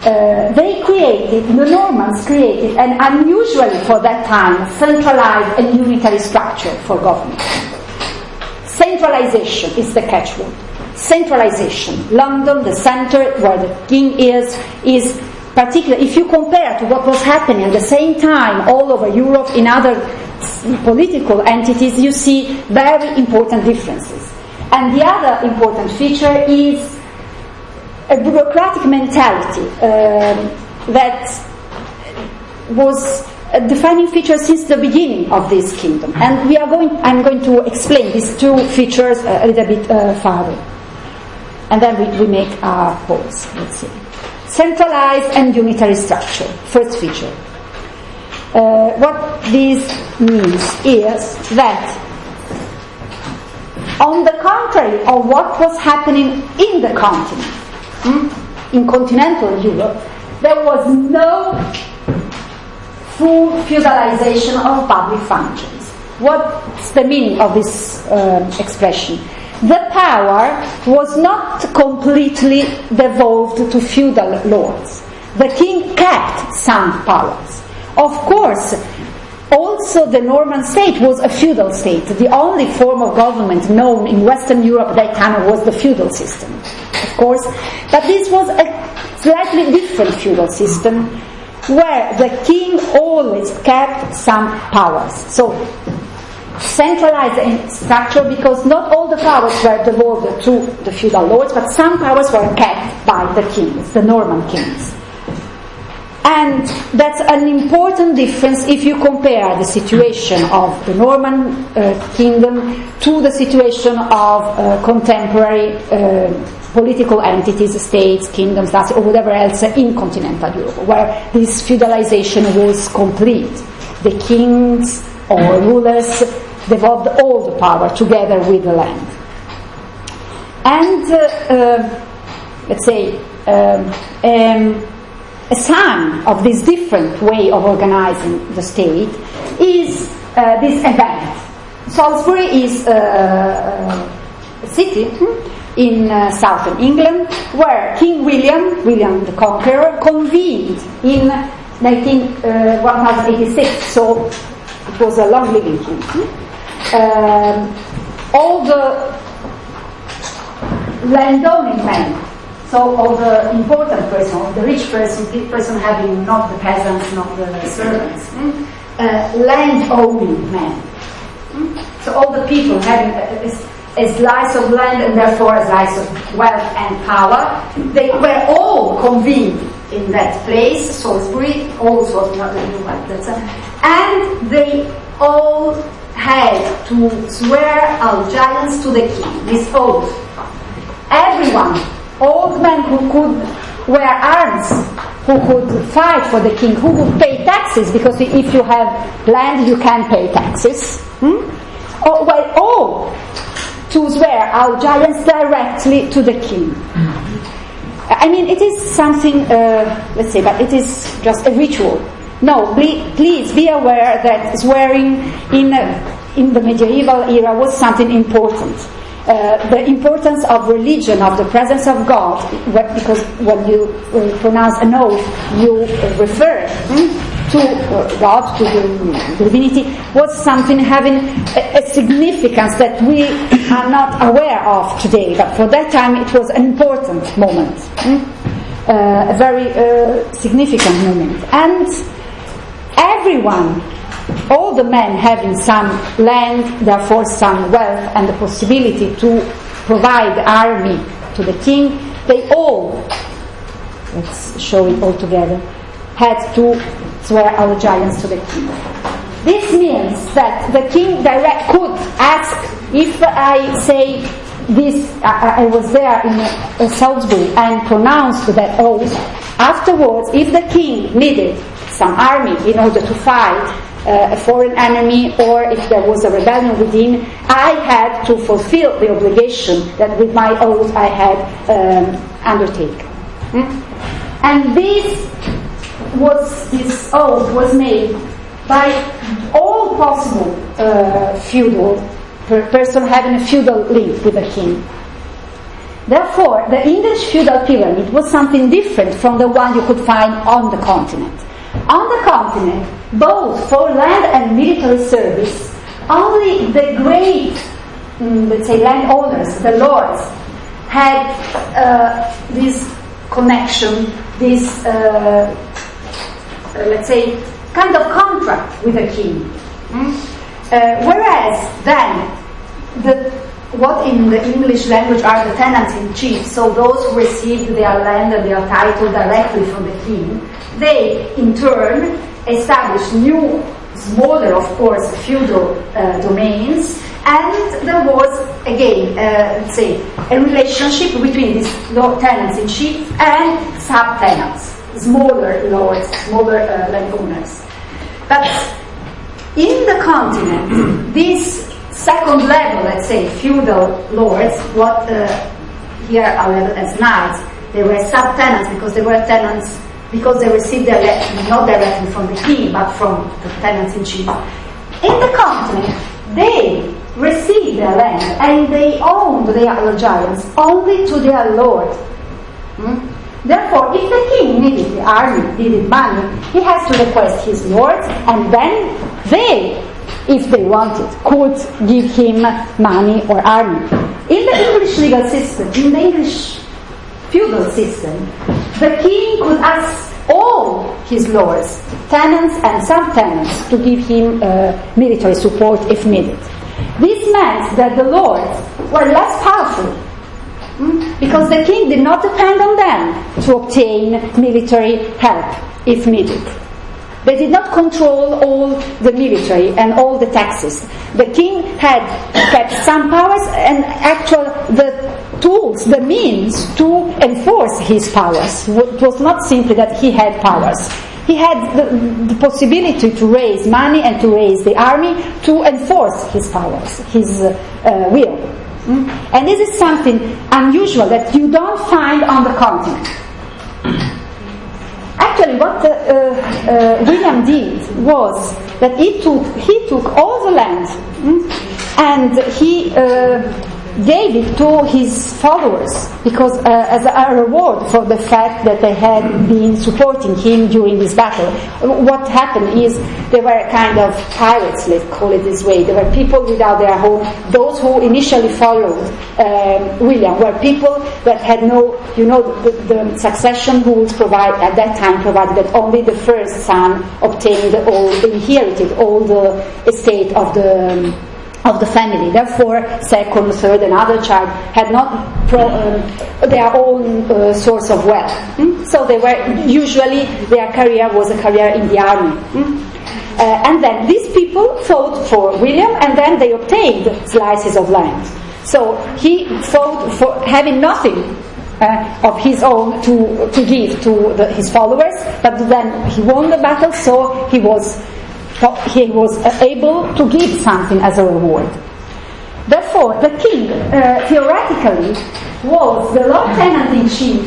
[SPEAKER 3] The Normans created an unusually for that time centralized and unitary structure for government. Centralization is the catchword. Centralization. London, the center where the king is particular. If you compare to what was happening at the same time all over Europe in other political entities, you see very important differences. And the other important feature is a bureaucratic mentality that was a defining feature since the beginning of this kingdom. And I'm going to explain these 2 features a little bit further. And then we make a pause. Let's see. Centralized and unitary structure. First feature. What this means is that, on the contrary of what was happening in the continent, in continental Europe, there was no full feudalization of public functions. What's the meaning of this expression? The power was not completely devolved to feudal lords. The king kept some powers. Of course, also the Norman state was a feudal state. The only form of government known in Western Europe at that time was the feudal system, of course. But this was a slightly different feudal system where the king always kept some powers. So, centralized structure, because not all the powers were devolved to the feudal lords, but some powers were kept by the kings, the Norman kings. And that's an important difference if you compare the situation of the Norman kingdom to the situation of contemporary political entities, states, kingdoms, or whatever else in continental Europe, where this feudalization was complete. The kings or rulers devolved all the power together with the land. And a sign of this different way of organizing the state is this event. Salisbury is a city in southern England where King William the Conqueror, convened in 1086, so it was a long-living king. All the landowning men, so all the important person, the rich person, the person having not the peasants, not the servants, land-owning men. So all the people having a slice of land and therefore a slice of wealth and power. They were all convened in that place, Salisbury, also not and they all had to swear allegiance to the king, this oath. Everyone, old men who could wear arms, who could fight for the king, who would pay taxes, because if you have land you can pay taxes. All to swear allegiance directly to the king. I mean, it is something, let's say, but it is just a ritual. No, please be aware that swearing in the medieval era was something important. The importance of religion, of the presence of God, because when you pronounce an oath, you refer to God, to the divinity, was something having a significance that we are not aware of today. But for that time, it was an important moment, a very significant moment. And everyone, all the men having some land, therefore some wealth and the possibility to provide army to the king, they all, let's show it all together, had to swear allegiance to the king. This means that the king could ask, if I say this, I was there in Salisbury and pronounced that oath, afterwards, if the king needed some army in order to fight a foreign enemy, or if there was a rebellion within, I had to fulfill the obligation that with my oath I had undertaken. And this oath was made by all possible feudal person having a feudal link with the king. Therefore, the English feudal pyramid was something different from the one you could find on the continent. On the continent, both for land and military service, only the great, let's say, landowners, the lords, had this connection, this, let's say, kind of contract with the king. Whereas then, what in the English language are the tenants-in-chief, so those who received their land and their title directly from the king, they, in turn, established new, smaller, of course, feudal domains, and there was, again, let's say, a relationship between these tenants-in-chief and sub-tenants, smaller lords, smaller landowners. But in the continent, these second level, let's say, feudal lords, what here are labeled as knights, they were sub-tenants because they were tenants, because they received their land not directly from the king, but from the tenants-in-chief. In the continent, they received their land and they owned their allegiance only to their lord. Therefore, if the king needed the army, needed money, he has to request his lords, and then they, if they wanted, could give him money or army. In the English legal system, in the English feudal system, the king could ask all his lords, tenants and sub-tenants, to give him military support if needed. This meant that the lords were less powerful, because the king did not depend on them to obtain military help if needed. They did not control all the military and all the taxes. The king had kept some powers and the tools, the means to enforce his powers. It was not simply that he had powers. He had the possibility to raise money and to raise the army to enforce his powers, his will. And this is something unusual that you don't find on the continent. Actually, what William did was that he took all the land and he gave it to his followers, because as a reward for the fact that they had been supporting him during this battle. What happened is they were kind of pirates, let's call it this way. They were people without their home. Those who initially followed William were people that had no, the succession rules at that time provided that only the first son inherited all the estate of the of the family. Therefore, second, third, and other child had not their own source of wealth. So they were usually their career was a career in the army. And then these people fought for William, and then they obtained slices of land. So he fought for having nothing of his own to give to his followers, but then he won the battle, so he was able to give something as a reward. Therefore, the king theoretically was the lieutenant-in-chief,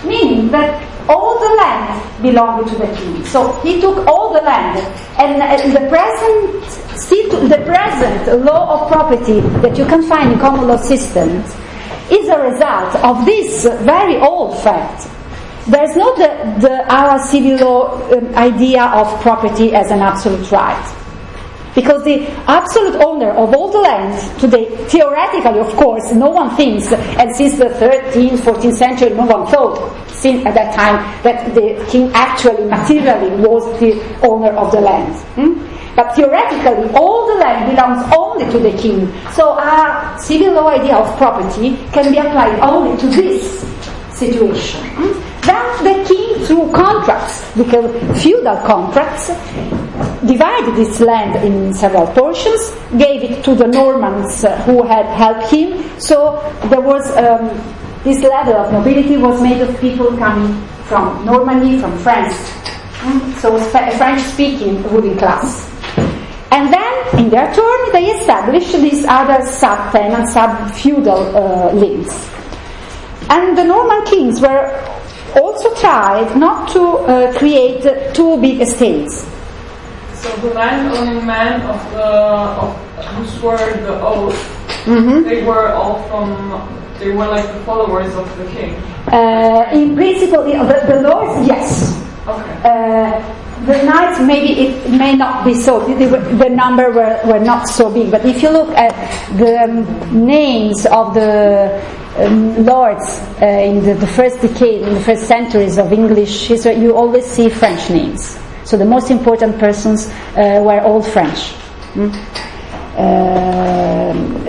[SPEAKER 3] meaning that all the land belonged to the king. So he took all the land, and the present law of property that you can find in common law systems is a result of this very old fact. There's not our civil law idea of property as an absolute right. Because the absolute owner of all the land today, theoretically, of course, no one thinks, and since the 13th, 14th century, no one thought, since at that time, that the king actually, materially, was the owner of the land. But theoretically, all the land belongs only to the king. So our civil law idea of property can be applied only to this situation. Then the king, through contracts, because feudal contracts, divided this land in several portions, gave it to the Normans who had helped him. So there was this level of nobility was made of people coming from Normandy, from France. So French-speaking ruling class. And then, in their turn, they established these other sub-tenant, sub-feudal links. And the Norman kings were also tried not to create too big estates.
[SPEAKER 1] So the land-owning men who swore the oath, they were like the followers of the king.
[SPEAKER 3] In principle, the lords, yes.
[SPEAKER 1] Okay.
[SPEAKER 3] The knights, maybe it may not be so. The number were not so big. But if you look at the names of the lords in the first decade, in the first centuries of English history, you always see French names. So the most important persons were all French.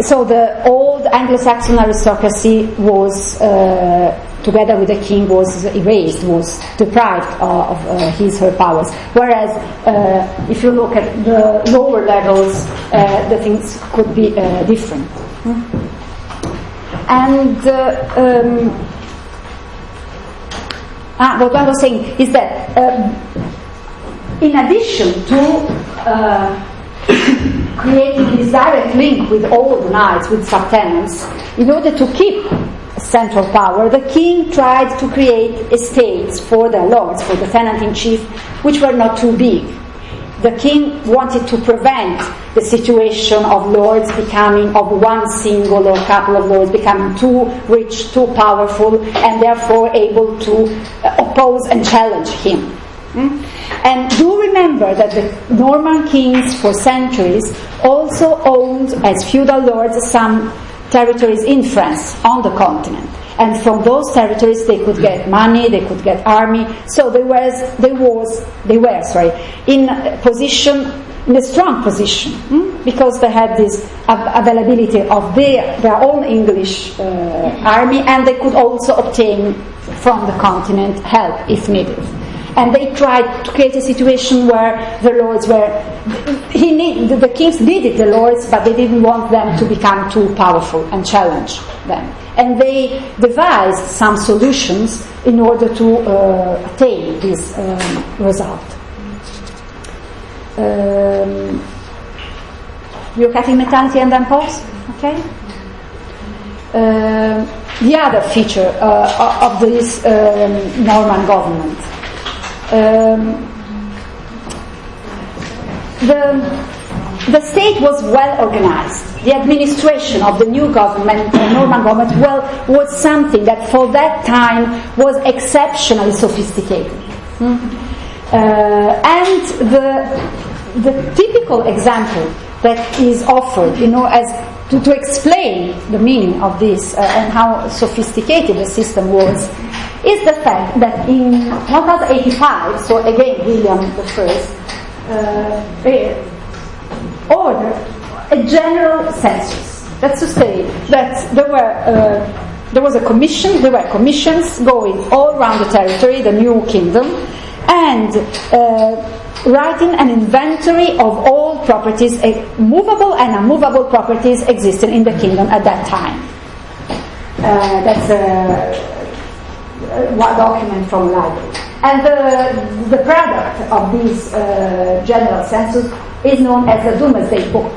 [SPEAKER 3] So the old Anglo-Saxon aristocracy was, together with the king, was erased, was deprived of her powers. Whereas if you look at the lower levels, the things could be different. And what I was saying is that in addition to creating this direct link with all the knights, with subtenants, in order to keep central power, the king tried to create estates for their lords, for the tenant-in-chief, which were not too big. The king wanted to prevent the situation of lords becoming, of one single or couple of lords becoming too rich, too powerful, and therefore able to oppose and challenge him. And do remember that the Norman kings for centuries also owned, as feudal lords, some territories in France, on the continent. And from those territories they could get money, they could get army. So they were in a strong position, because they had this availability of their own English army, and they could also obtain from the continent help if needed. And they tried to create a situation where the lords the kings needed the lords, but they didn't want them to become too powerful and challenge them. And they devised some solutions in order to attain this result. Bureaucratic mentality and then pause, okay? The other feature of this Norman government. The state was well organized. The administration of the new government, the Norman government, was something that for that time was exceptionally sophisticated. And the typical example that is offered, as to explain the meaning of this and how sophisticated the system was, is the fact that in 1085, so again William I, ordered a general census. That's to say that there was a commission, there were commissions going all around the territory, the new kingdom, and writing an inventory of all properties, movable and unmovable properties existing in the kingdom at that time. That's one document from library. And the product of this general census is known as the Domesday Book.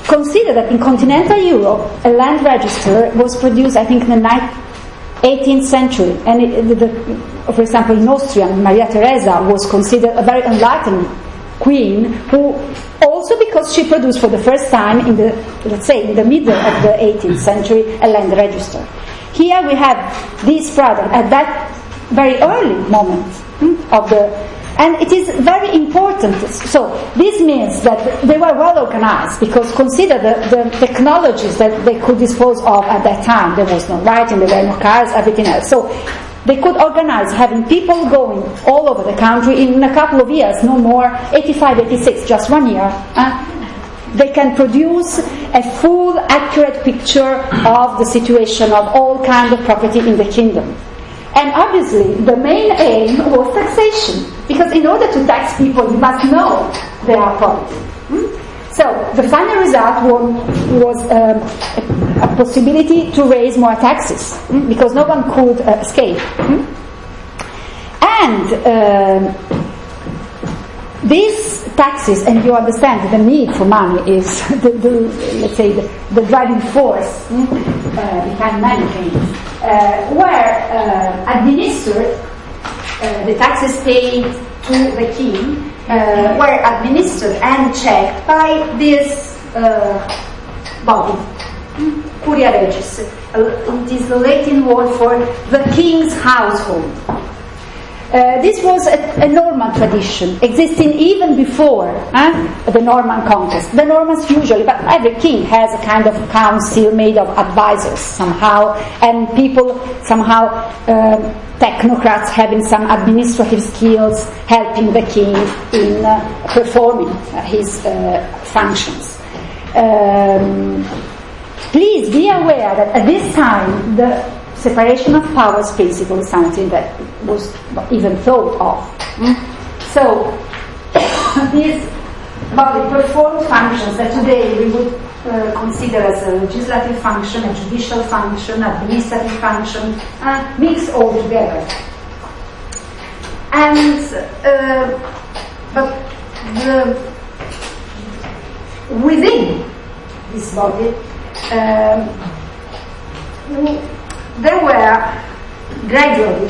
[SPEAKER 3] Consider that in continental Europe, a land register was produced, I think, in the 18th century. And for example, in Austria, Maria Theresa was considered a very enlightened queen, who also, because she produced for the first time in the, let's say, in the middle of the 18th century, a land register. Here we have this product at that very early moment of the, and it is very important. So this means that they were well organized, because consider the technologies that they could dispose of at that time. There was no writing, there were no cars, everything else. So they could organize, having people going all over the country in a couple of years, no more, 85, 86, just 1 year. They can produce a full, accurate picture of the situation of all kinds of property in the kingdom. And obviously, the main aim was taxation, because in order to tax people, you must know their property. So the final result was a possibility to raise more taxes, because no one could escape. And these taxes, and you understand the need for money is let's say the driving force behind many things, were administered. The taxes paid to the king were administered and checked by this body, Curia Regis. It is the Latin word for the king's household. This was a Norman tradition, existing even before the Norman conquest. The Normans usually, but every king has a kind of council made of advisors somehow, and people somehow, technocrats having some administrative skills, helping the king in performing his functions. Please be aware that at this time the separation of powers principle is something that was not even thought of. So this body performed functions that today we would consider as a legislative function, a judicial function, administrative function, mixed all together. And but within this body, there were gradually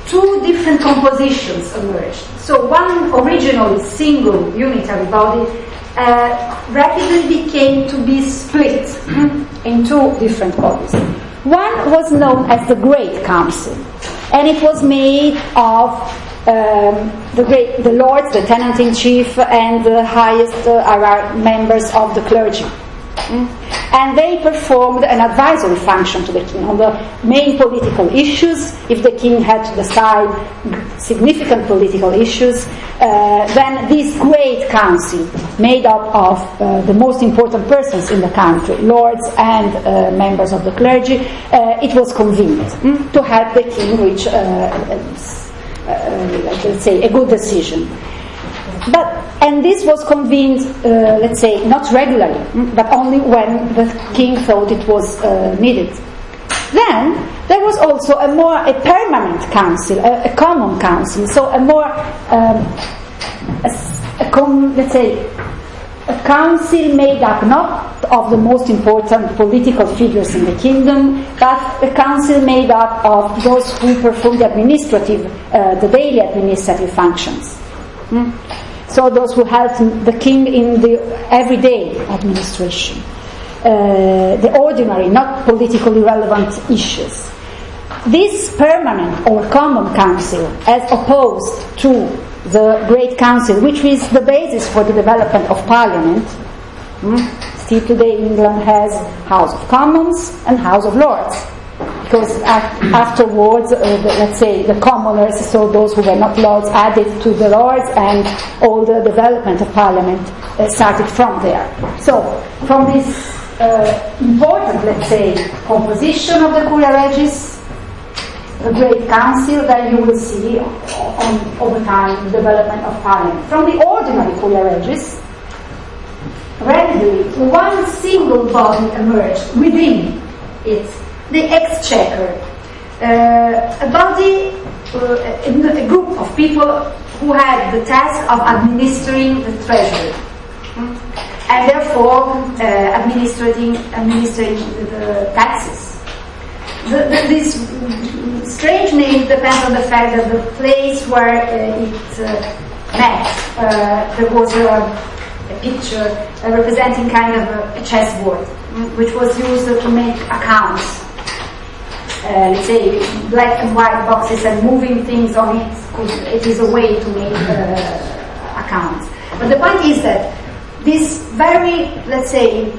[SPEAKER 3] two different compositions emerged. So one originally single unitary body rapidly became to be split in two different bodies. One was known as the Great Council, and it was made of the lords, the tenant-in-chief, and the highest members of the clergy. And they performed an advisory function to the king on the main political issues. If the king had to decide significant political issues, then this great council, made up of the most important persons in the country, lords and members of the clergy, it was convened to help the king reach, let's say, a good decision. And this was convened, let's say, not regularly, but only when the king thought it was needed. Then there was also a permanent council, a common council, so a more, let's say, a council made up not of the most important political figures in the kingdom, but a council made up of those who performed the daily administrative functions. So those who helped the king in the everyday administration, the ordinary, not politically relevant issues. This permanent or common council, as opposed to the Great Council, which is the basis for the development of Parliament, still today England has House of Commons and House of Lords. because afterwards, let's say the commoners, so those who were not lords, added to the lords, and all the development of parliament started from there. So, from this important, let's say, composition of the Curia Regis, the Great Council, then you will see over time the development of parliament. From the ordinary Curia Regis, gradually one single body emerged within it, the Exchequer, a body, a group of people who had the task of administering the treasury, and therefore administering the taxes. This strange name depends on the fact that the place where it met, there was a picture representing kind of a chessboard, which was used to make accounts. Let's say black and white boxes, and moving things on it, it is a way to make accounts. But the point is that this very, let's say,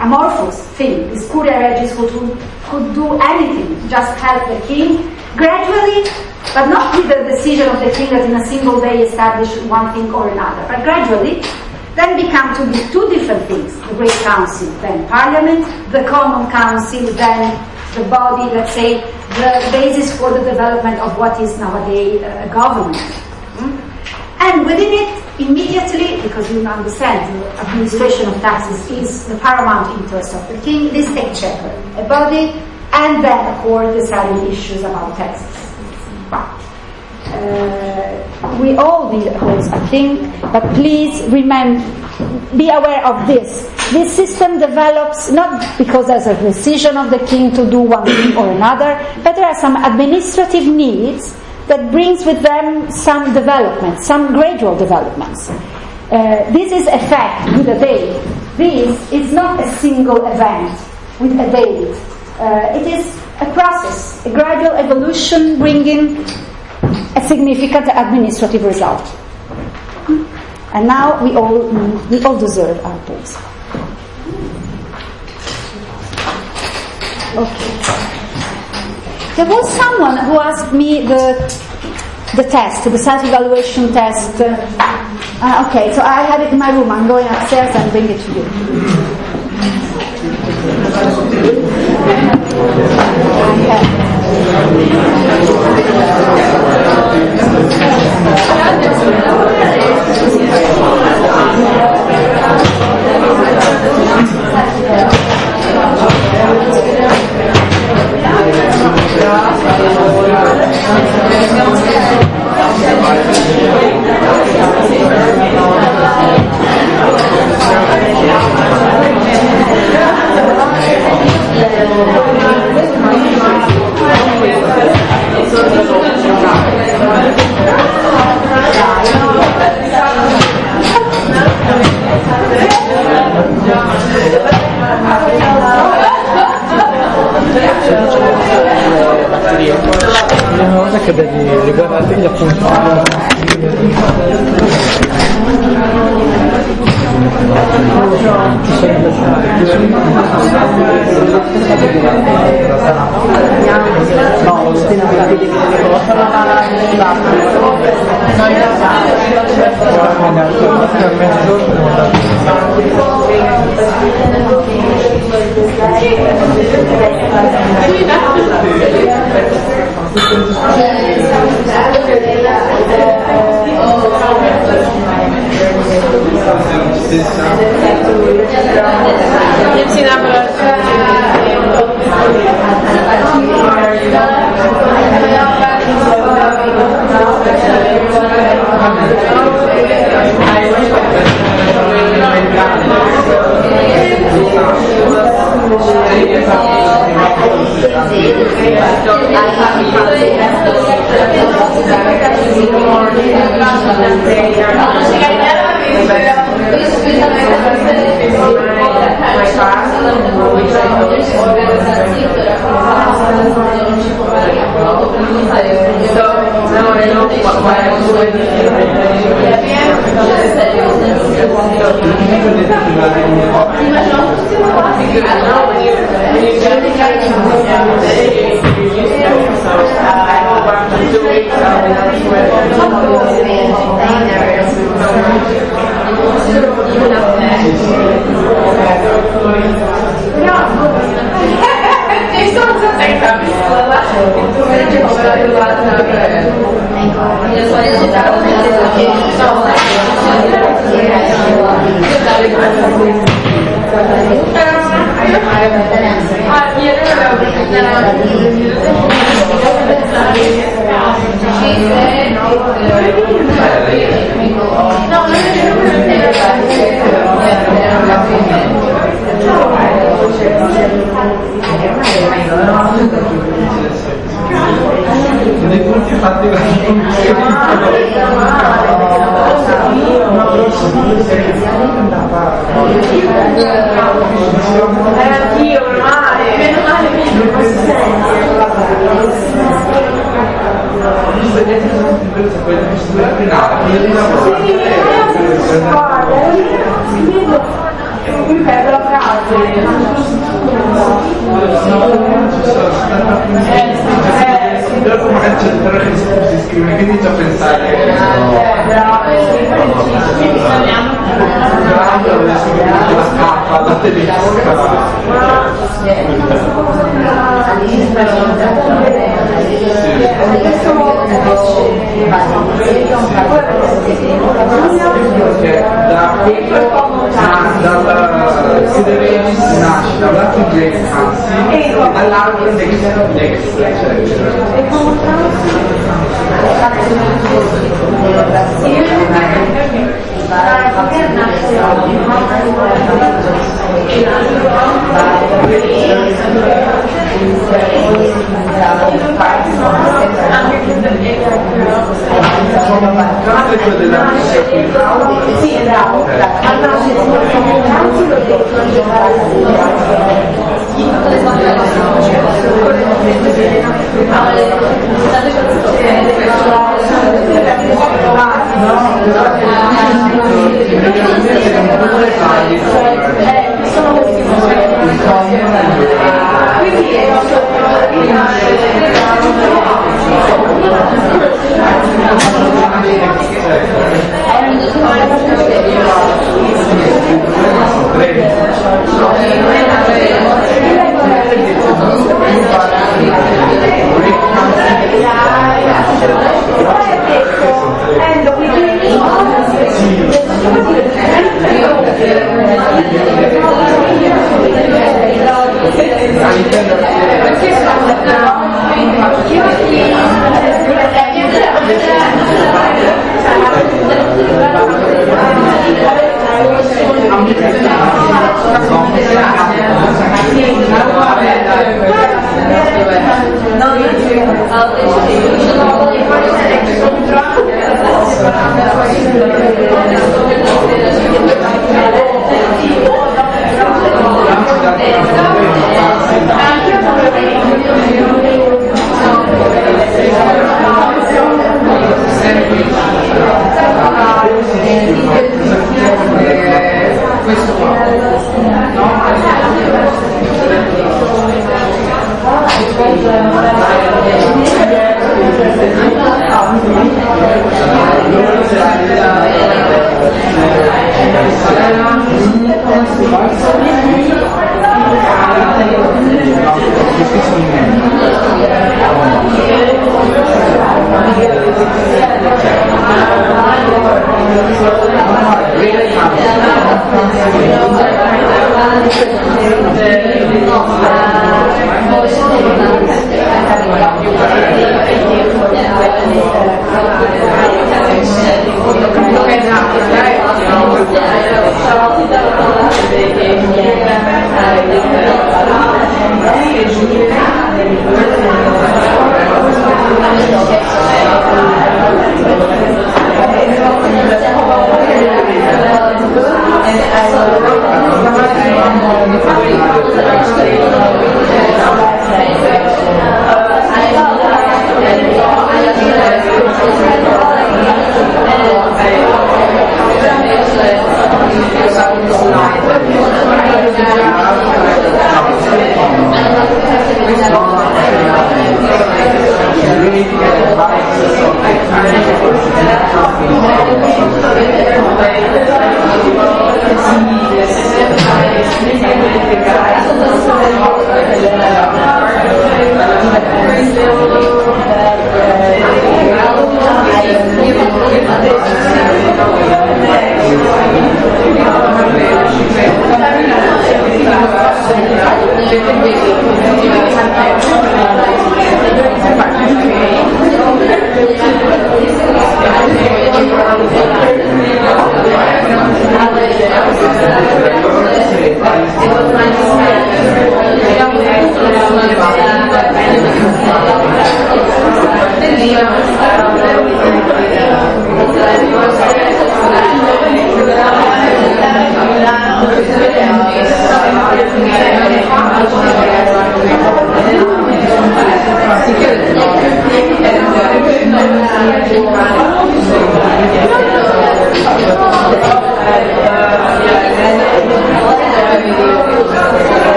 [SPEAKER 3] amorphous thing, this Curia Regis who could do anything, just help the king, gradually, but not with the decision of the king that in a single day established one thing or another, but gradually, then become to be two different things: the Great Council, then Parliament; the Common Council, then the body, let's say, the basis for the development of what is nowadays a government. And within it, immediately, because you understand the administration of taxes is the paramount interest of the king, this Exchequer, a body, and then a court deciding issues about taxes. We all need holes, I think, but please be aware of this. This system develops not because there's a decision of the king to do one thing or another, but there are some administrative needs that brings with them some development, some gradual developments. This is a fact with a date. This is not a single event with a date. It is a process, a gradual evolution bringing a significant administrative result. And now we all deserve our pause. Okay. There was someone who asked me the test, the self-evaluation test. Okay, so I have it in my room. I'm going upstairs and bring it to you.
[SPEAKER 7] Una cosa che devi riguardarti gli appunti. No,
[SPEAKER 2] Dopo magari c'è il terrore che si scrive, quindi inizio a pensare adesso che la scappa, la tedesca. Perché da quello si deve nasce da un lato inglese, anzi, dall'altro next,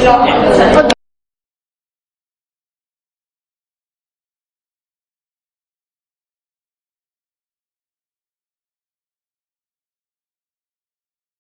[SPEAKER 1] Sì.